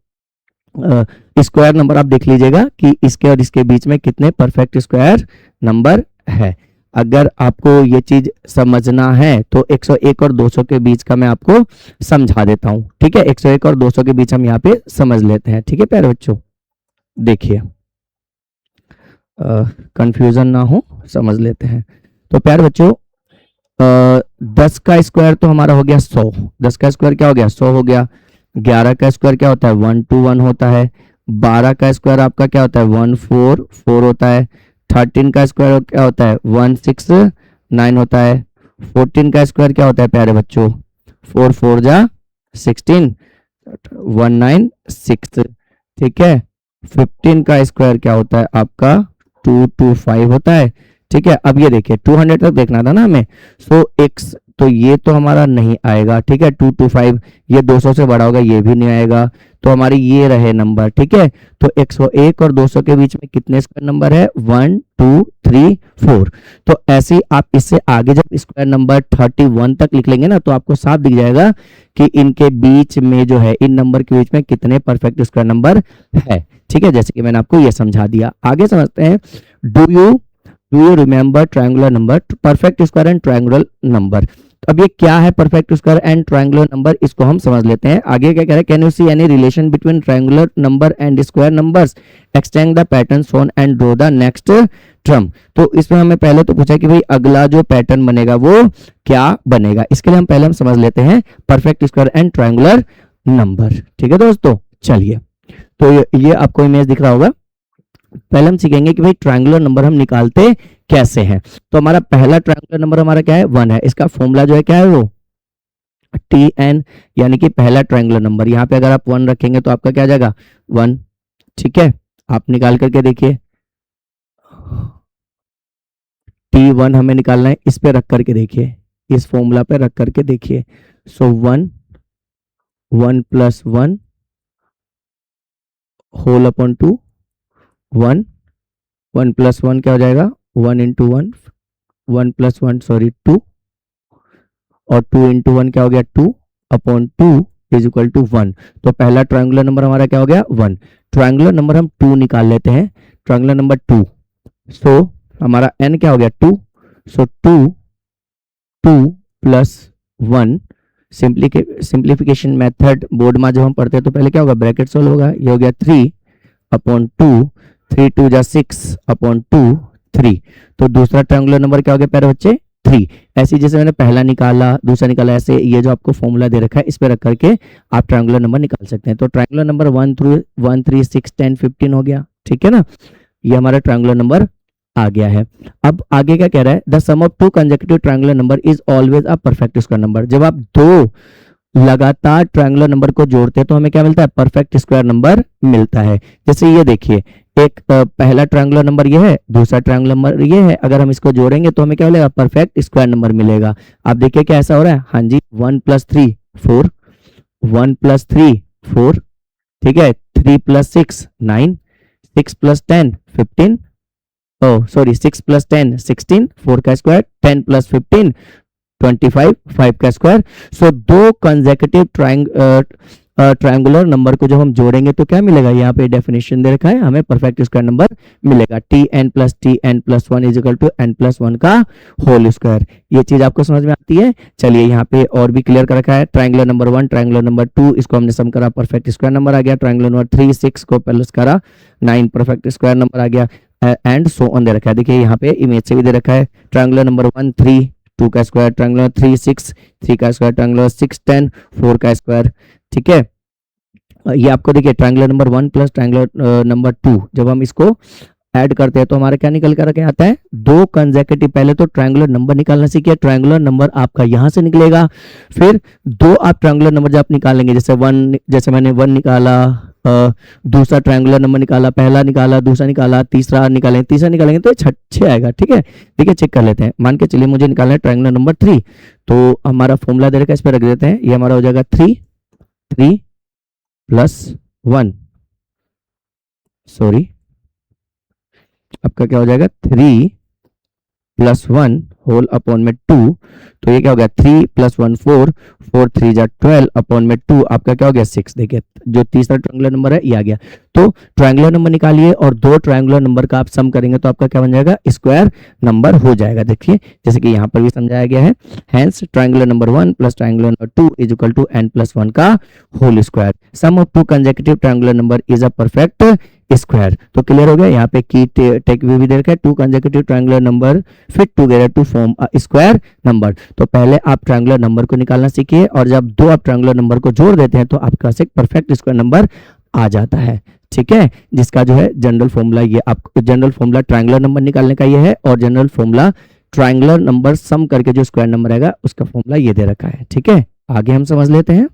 स्क्वायर नंबर आप देख लीजिएगा कि इसके और इसके बीच में कितने परफेक्ट स्क्वायर नंबर है। अगर आपको ये चीज समझना है तो 101 और 200 के बीच का मैं आपको समझा देता हूं, ठीक है। 101 और 200 के बीच हम यहाँ पे समझ लेते हैं, ठीक है प्यारे बच्चों। देखिए, कंफ्यूजन ना हो, समझ लेते हैं। तो प्यारे बच्चों, 10 का स्क्वायर तो हमारा हो गया 100, 10 का स्क्वायर क्या हो गया, 100 हो गया। 11 का स्क्वायर क्या होता है, 121 होता है। 12 का स्क्वायर आपका क्या होता है, 144 होता है। 13 का स्क्वायर क्या होता है, 169 होता है। 14 का स्क्वायर क्या होता है प्यारे बच्चों, 4 4 जा 16, 196, ठीक है। 15 का स्क्वायर क्या होता है आपका, 225 होता है, ठीक है। अब ये देखिए 200 तक देखना था ना हमें, सो एक्स, तो ये तो हमारा नहीं आएगा, ठीक है। 225, ये 200 से बड़ा होगा, ये भी नहीं आएगा, तो हमारे ये रहे नंबर, ठीक है। तो 101 और 200 के बीच में कितने स्क्वायर नंबर है, 1 2 3 4। तो ऐसे ही आप इससे आगे जब स्क्वायर नंबर 31 तक लिख लेंगे ना, तो आपको साफ दिख जाएगा कि इनके बीच में जो है, इन नंबर के बीच में कितने परफेक्ट स्क्वायर नंबर है, ठीक है। जैसे कि मैंने आपको ये समझा दिया। आगे समझते हैं, do you remember triangular number, perfect square and triangular number. तो अब ये क्या है perfect square and triangular number, इसको हम समझ लेते हैं। आगे क्या कह रहा है, can you see any relation between triangular number and square numbers, extend the pattern shown and draw the next term. तो इसमें हमें पहले तो पूछा कि भाई अगला जो पैटर्न बनेगा वो क्या बनेगा। इसके लिए हम पहले समझ लेते हैं perfect square and triangular number, ठीक है दोस्तों। चलिए, तो ये आपको इमेज दिख रहा होगा। पहले हम सीखेंगे कि भाई ट्रायंगुलर नंबर हम निकालते कैसे हैं। तो हमारा पहला ट्रायंगुलर नंबर हमारा क्या है, 1 है। इसका फॉर्मूला जो है क्या है, वो TN, यानी कि पहला ट्रायंगुलर नंबर। यहाँ पे अगर आप 1 रखेंगे तो आपका क्या आ जाएगा, 1, ठीक है। आप निकाल करके देखिए, T1 हमें निकालना है, इस पे रख करके देखिए, इस फॉर्मूला पे रख करके देखिए। सो 1 1 + 1 होल अपॉन 2, 1 1 + 1 क्या हो जाएगा, 1 × 1, 1 + 1 सॉरी 2, और 2 × 1 क्या हो गया, 2 अपॉन 2 = 1। तो पहला ट्रायंगुलर नंबर हमारा क्या हो गया, 1। ट्रायंगुलर नंबर हम 2 निकाल लेते हैं, ट्रायंगुलर नंबर 2। सो हमारा n क्या हो गया, 2। सो 2 + 1, सिंप्लीफिकेशन मेथड बोर्ड में जब हम पढ़ते हैं तो पहले क्या होगा, ब्रैकेट सोल्व होगा। ये हो गया 3 अपॉन 2, 3 2 जा 6 अपॉन 2, 3। तो दूसरा ट्रायंगुलर नंबर क्या हो गया प्यारे बच्चे 3। ऐसे जैसे मैंने पहला निकाला दूसरा निकाला, ऐसे ये जो आपको फॉर्मूला दे रखा है इस पे रख करके आप ट्रायंगुलर नंबर निकाल सकते हैं। तो ट्रायंगुलर नंबर 1 थ्रू 1 3 6 10 15 हो गया, ठीक है ना। ये हमारा ट्रायंगुलर नंबर आ गया है। अब आगे क्या कह रहा है, the sum of two consecutive triangular number is always a perfect square number. जब आप दो लगातार ट्रायंगुलर नंबर को जोड़ते हैं तो हमें क्या मिलता है, परफेक्ट स्क्वायर नंबर मिलता है। जैसे ये देखिए, एक पहला ट्रायंगुलर नंबर ये है, दूसरा ट्रायंगुलर नंबर ये है, अगर हम इसको जोड़ेंगे तो हमें क्या मिलेगा, परफेक्ट स्क्वायर नंबर मिलेगा। आप देखिए क्या ऐसा हो रहा है, हाँ जी 1 + 3 4, 1 + 3 4, ठीक है, 3 + 6 9, 6 + 10 15, oh sorry 6 + 10 16, 4 का स्क्वायर, 10 + 15 25, 5 का स्क्वायर। सो दो कंसेक्यूटिव ट्रायंगुलर नंबर को जब हम जोड़ेंगे तो क्या मिलेगा, यहाँ पे डेफिनेशन दे रखा है, हमें परफेक्ट स्क्वायर नंबर मिलेगा। tn + tn + 1 = n + 1 का होल स्क्वायर। ये चीज आपको समझ में आती है। चलिए यहाँ पे और भी क्लियर कर रखा है, ट्रायंगुलर नंबर 1 ट्रायंगुलर नंबर 2 इसको हमने सम करा, परफेक्ट स्क्वायर नंबर आ गया। ट्रायंगुलर नंबर 3 6 को प्लस करा 9 परफेक्ट स्क्वायर नंबर आ गया, एंड सो ऑन दे रखा है। देखिए यहाँ पे इमेज से भी दे रखा है, ट्रायंगुलर नंबर 1 3 2 का स्क्वायर, ट्रायंगुलर 3 6 3 का स्क्वायर, ट्रायंगुलर 6 10 4 का स्क्वायर, ठीक है। ये आपको देखिए triangular number 1 plus triangular number 2 जब हम इसको ऐड करते हैं तो हमारा क्या निकल कर के आता है, दो कंसेक्यूटिव। पहले तो ट्रायंगुलर नंबर निकालना सीखिए, ट्रायंगुलर नंबर आपका यहां से निकलेगा, फिर दो आप ट्रायंगुलर नंबर जब आप निकालेंगे, जैसे 1, जैसे मैंने 1 निकाला, दूसरा ट्रायंगुलर नंबर निकाला, पहला निकाला, दूसरा निकाला, तीसरा निकालेंगे तो 6 आएगा, ठीक है। देखिए चेक कर लेते हैं, मान के चलिए मुझे निकालना है ट्रायंगुलर नंबर 3, तो हमारा फॉर्मूला दे रखा है, इस पर रख देते हैं, ये हमारा हो जाएगा 3 + 1, सॉरी आपका क्या हो जाएगा 3 + 1 होल अपॉन में 2, तो ये क्या हो गया 3 + 1 4, 4 3 जा 12 अपॉन में 2, आपका क्या हो गया 6। देखिए जो तीसरा ट्रायंगुलर नंबर है ये आ गया। तो ट्रायंगुलर नंबर निकालिए और दो ट्रायंगुलर नंबर का आप सम करेंगे तो आपका क्या बन जाएगा, स्क्वायर नंबर हो जाएगा। देखिए जैसे कि यहाँ पर भी समझाया गया है, hence triangular number 1 + triangular number 2 = n + 1 का whole square. Sum of two consecutive triangular number is a perfect square. तो क्लियर हो गया। यहाँ पे की टेक भी दे रखा है, two consecutive triangular number fit together to form a square number. तो पहले आप ट्रायंगुलर नंबर को निकालना सीखिए और जब दो आप ट्रायंगुलर नंबर को जोड़ देते हैं तो आपके पास एक परफेक्ट स्क्वायर नंबर आ जाता है, ठीक है। जिसका जो है जनरल फॉर्मूला, ये आपको जनरल फॉर्मूला ट्रायंगुलर नंबर निकालने का ये है, और जनरल फॉर्मूला ट्रायंगुलर नंबर सम करके जो स्क्वायर नंबर आएगा उसका फॉर्मूला ये दे रखा है, ठीक है। आगे हम समझ लेते हैं,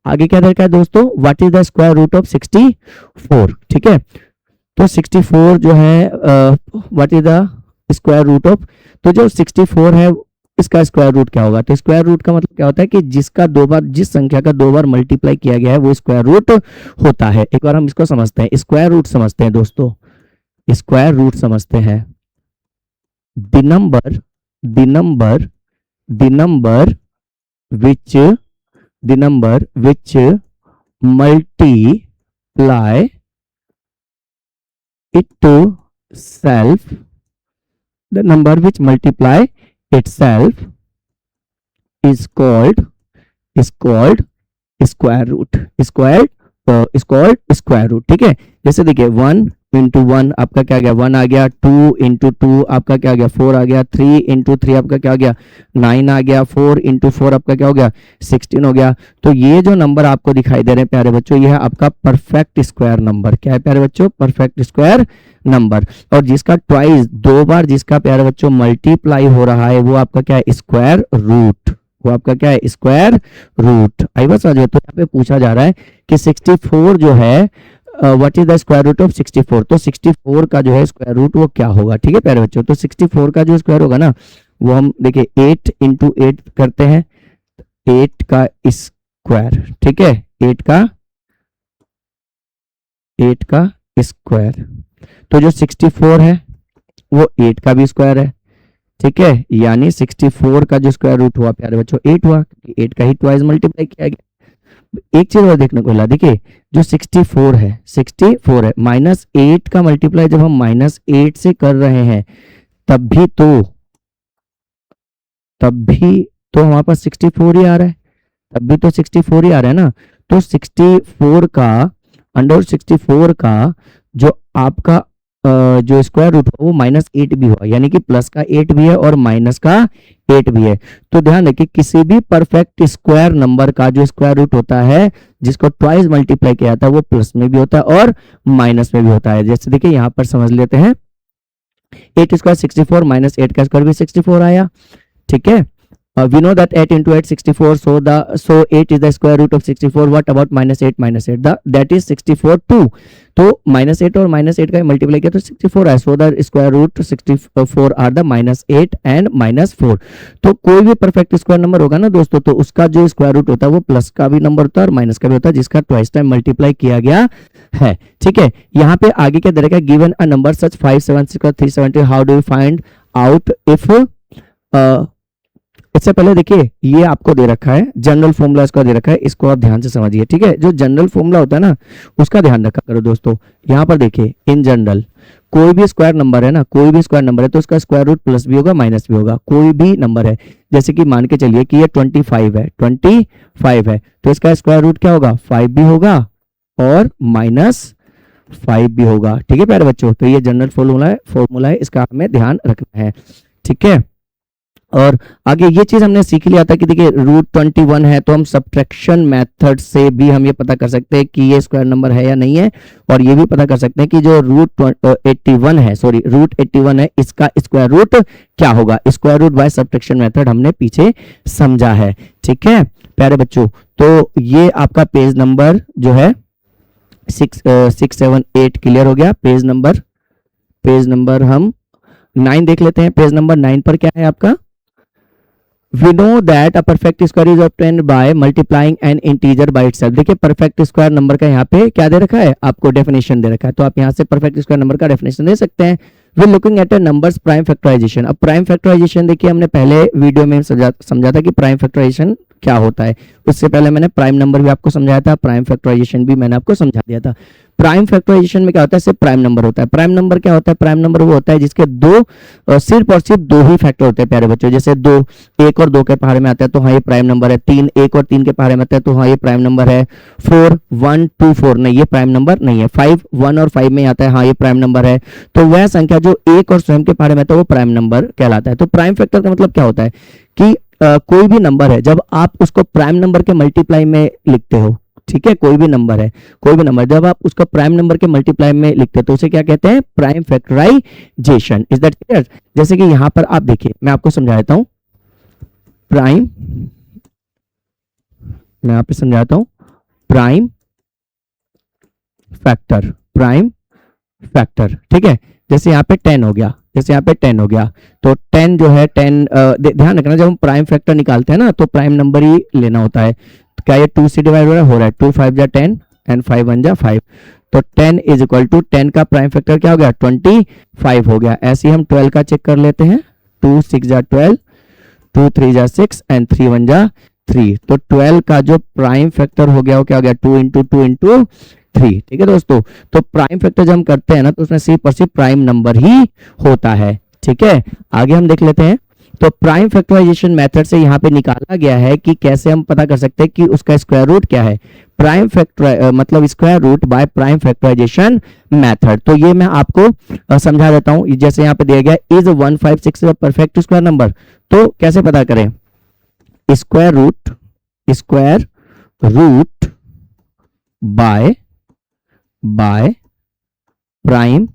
आगे क्या दे रखा है दोस्तों, what is the square root of 64, ठीक है। तो 64 जो है what is the square root of, तो जो 64 है इसका स्क्वायर रूट क्या होगा। तो स्क्वायर रूट का मतलब क्या होता है कि जिसका दो बार, जिस संख्या का दो बार मल्टीप्लाई किया गया है वो स्क्वायर रूट होता है। एक बार हम इसको समझते हैं, स्क्वायर रूट समझते हैं दोस्तों, स्क्वायर रूट समझते हैं। The number which multiply itself, the number which multiply itself is called square root, square root, ठीक है। जैसे देखिए 1 × 1 आपका क्या आ गया 1 आ गया, 2 × 2 आपका क्या आ गया 4 आ गया, 3 × 3 आपका क्या आ गया 9 आ गया, 4 × 4 आपका क्या हो गया 16 हो गया। तो ये जो नंबर आपको दिखाई दे रहे हैं प्यारे बच्चों, ये है आपका परफेक्ट स्क्वायर नंबर। क्या है प्यारे बच्चों, परफेक्ट स्क्वायर नंबर। और जिसका ट्वाइस, दो बार जिसका प्यारे बच्चों मल्टीप्लाई हो रहा है वो आपका क्या है, स्क्वायर रूट, वो आपका क्या है, स्क्वायर रूट। आई बात समझ में। तो यहाँ पे पूछा जा रहा है कि 64 जो है what is the square root of 64, तो 64 का जो है स्क्वायर रूट वो क्या होगा, ठीक है प्यारे बच्चों। तो 64 का जो स्क्वायर होगा ना वो हम देखिए 8 × 8 करते हैं, 8 का स्क्वायर, ठीक है, 8 का स्क्वायर। तो जो 64 है वो 8 का भी स्क्वायर है, ठीक है, यानी 64 का जो स्क्वायर रूट हुआ प्यारे बच्चों 8 हुआ, क्योंकि 8 का ही ट्वाइस मल्टीप्लाई किया गया। एक चीज और देखने को मिला, देखिए जो 64 है -8 का मल्टीप्लाई जब हम -8 से कर रहे हैं तब भी तो हमारे पास 64 ही आ रहा है, तब भी तो 64 ही आ रहा है ना। तो 64 का अंडर 64 का जो आपका जो स्क्वायर रूट वो -8 भी हुआ, यानी कि प्लस का 8 भी है और माइनस का 8 भी है। तो ध्यान रखिए किसी भी परफेक्ट स्क्वायर नंबर का जो स्क्वायर रूट होता है जिसको ट्वाइस मल्टीप्लाई किया जाता है वो प्लस में भी होता है और माइनस में भी होता है। जैसे देखिए यहाँ पर समझ लेते हैं, 8 स्क्वायर 64 माइनस 8 का स्क्वायर भी 64 आया, ठीक है। We know that 8 into 8 64, so 8 is the square root of 64. What about -8 minus 8? That is 64 2. तो -8 और -8 का मल्टीप्लाई किया तो 64 है, so the square root 64 are the -8 and -4. तो कोई भी परफेक्ट स्क्वायर नंबर होगा ना दोस्तों, तो उसका जो स्क्वायर रूट होता है वो प्लस का भी नंबर होता है और माइनस का भी होता है जिसका ट्वाइस टाइम मल्टीप्लाई किया गया है, ठीक है। यहाँ पे आगे क्या दे रखा है, गिवन अ नंबर सच 576 और 370, how do you find out if, इससे पहले देखिए ये आपको दे रखा है जनरल फॉर्मूला, इसका दे रखा है, इसको आप ध्यान से समझिए, ठीक है। जो जनरल फॉर्मूला होता है ना उसका ध्यान रखा करो दोस्तों। यहाँ पर देखिए इन जनरल कोई भी स्क्वायर नंबर है ना, कोई भी स्क्वायर नंबर है तो उसका स्क्वायर रूट प्लस भी होगा माइनस भी होगा, कोई भी नंबर है। जैसे कि मान के चलिए कि ये 25 है, 25 है तो इसका स्क्वायर रूट क्या होगा, 5 भी होगा और -5 भी होगा, ठीक है प्यारे बच्चों। तो ये जनरल फॉर्मूला है, इसका हमें ध्यान रखना है, ठीक है। और आगे ये चीज हमने सीख लिया था कि देखिए रूट 21 है तो हम सब्ट्रैक्शन मेथड से भी हम ये पता कर सकते हैं कि ये स्क्वायर नंबर है या नहीं है, और ये भी पता कर सकते हैं कि जो रूट 81 है इसका स्क्वायर रूट क्या होगा। Square root by subtraction method हमने पीछे समझा है, ठीक है प्यारे बच्चों। तो ये आपका पेज नंबर जो है 6, 7, 8 क्लियर हो गया। पेज नंबर हम 9 देख लेते हैं। पेज नंबर 9 पर क्या है आपका, We know that a perfect square is obtained by multiplying an integer by itself। देखिए परफेक्ट स्क्वायर नंबर का यहाँ पे क्या दे रखा है, आपको डेफिनेशन दे रखा है, तो आप यहाँ से परफेक्ट स्क्वायर नंबर का डेफिनेशन दे सकते हैं। We looking at a numbers prime factorization. अब प्राइम फैक्टराइजेशन देखिए हमने पहले वीडियो में समझा था कि प्राइम फैक्टराइजेशन क्या होता है। उससे पहले मैंने प्राइम नंबर भी आपको समझाया था, प्राइम फैक्टराइजेशन भी मैंने आपको समझा दिया था। प्राइम फैक्टराइजेशन में क्या होता है, सिर्फ प्राइम नंबर होता है। प्राइम नंबर क्या होता है, प्राइम नंबर वो होता है जिसके सिर्फ और सिर्फ दो ही फैक्टर होते हैं प्यारे बच्चों। जैसे 2 1 और 2 के पहाड़े में आता है तो हाँ ये प्राइम नंबर है। 3 1 और 3 के पहाड़े में आता है तो हाँ ये प्राइम नंबर है। 4 1 2 4 नहीं, ये प्राइम नंबर नहीं है। 5 1 और 5 में आता है, हाँ ये प्राइम नंबर है। तो वह संख्या जो 1 और स्वयं के पहाड़े में आता है वो प्राइम नंबर कहलाता है। तो प्राइम फैक्टर का मतलब क्या होता है कि कोई भी नंबर है जब आप उसको प्राइम नंबर के मल्टीप्लाई में लिखते हो, ठीक है, कोई भी नंबर है, कोई भी नंबर जब आप उसका प्राइम नंबर के मल्टीप्लाई में लिखते हैं तो उसे क्या कहते हैं, prime factorization. Is that clear. जैसे कि यहां पर आप देखिए, मैं आपको समझा देता हूं, प्राइम, मैं यहां पे समझाता हूं प्राइम फैक्टर, ठीक है। जैसे यहाँ पे 10 हो गया, जैसे यहाँ पे 10 हो गया तो 10 जो है 10 ध्यान रखना जब हम प्राइम फैक्टर निकालते हैं ना तो प्राइम नंबर ही लेना होता है। तो क्या ये 2 से डिवाइड हो रहा है 2 5 जा 10 एंड 5 1 जा 5, तो 10 इज इक्वल टू 10 का प्राइम फैक्टर क्या हो गया 25 हो गया। ऐसे ही हम 12 का चेक कर लेते हैं। 2 6 जा 12, 2 3 जा 6 एंड 3 1 जा 3। तो 12 का जो प्राइम फैक्टर हो गया वो क्या हो गया 2 इंटू 2 इंटू 3, ठीक है दोस्तों। तो प्राइम फैक्टर जब हम करते हैं ना तो उसमें सिर्फ और सिर्फ प्राइम नंबर ही होता है, ठीक है। आगे हम देख लेते हैं। तो प्राइम फैक्टराइजेशन मेथड से यहाँ पे निकाला गया है कि कैसे हम पता कर सकते हैं कि उसका स्क्वायर रूट क्या है। प्राइम फैक्टर मतलब square root by prime factorization method. तो ये मैं आपको समझा देता हूँ। जैसे यहाँ पे दिया गया इज 156 परफेक्ट स्क्वायर नंबर, तो कैसे पता करें, square root by prime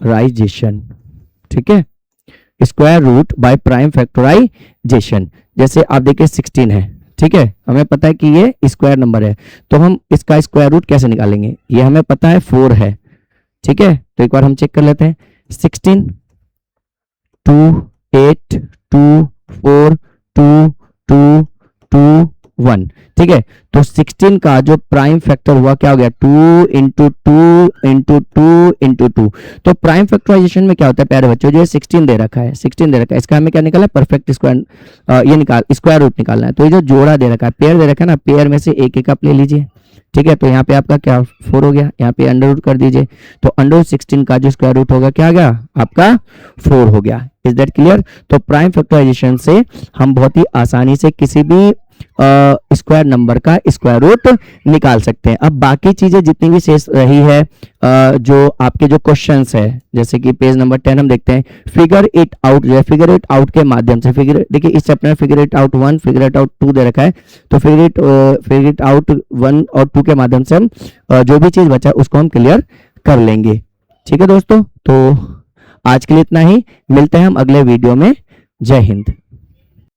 factorization, ठीक है, square root by prime factorization. जैसे आप देखिए 16 है, ठीक है, हमें पता है कि ये स्क्वायर नंबर है तो हम इसका स्क्वायर रूट कैसे निकालेंगे, ये हमें पता है 4 है, ठीक है। तो एक बार हम चेक कर लेते हैं। 16 2 8 2 4 2 2 2 1, ठीक है। तो 16 का जो प्राइम फैक्टर हुआ क्या हो गया 2 इंटू 2 इंटू 2 इंटू 2। तो प्राइम फैक्टराइजेशन में क्या होता है प्यारे बच्चों, जो 16 दे रखा है, 16 दे रखा है, इसका हमें क्या निकाला है परफेक्ट स्क्वायर, ये स्क्वायर रूट निकालना है। तो ये जो जोड़ा दे रखा है, पेयर दे रखा है ना, पेयर में से एक एक आप ले लीजिए, ठीक है। तो यहाँ पे आपका क्या 4 हो गया, यहाँ पे अंडर रूट कर दीजिए, तो अंडर 16 का जो स्क्वायर रूट होगा क्या आ गया आपका 4 हो गया। Is that clear. तो प्राइम फैक्टराइजेशन से हम बहुत ही आसानी से किसी भी स्क्वायर नंबर का स्क्वायर रूट निकाल सकते हैं। अब बाकी चीजें जितनी भी शेष रही है, जो आपके जो क्वेश्चंस है, जैसे कि पेज नंबर 10 हम देखते हैं, फिगर इट आउट, जो है फिगर इट आउट के माध्यम से, फिगर देखिए इस चैप्टर में figure it out 1, figure it out 2 दे रखा है, तो फिगर इट आउट 1 और 2 के माध्यम से हम जो भी चीज बचा उसको हम क्लियर कर लेंगे। ठीक है दोस्तों, तो आज के लिए इतना ही, मिलते हैं हम अगले वीडियो में। जय हिंद।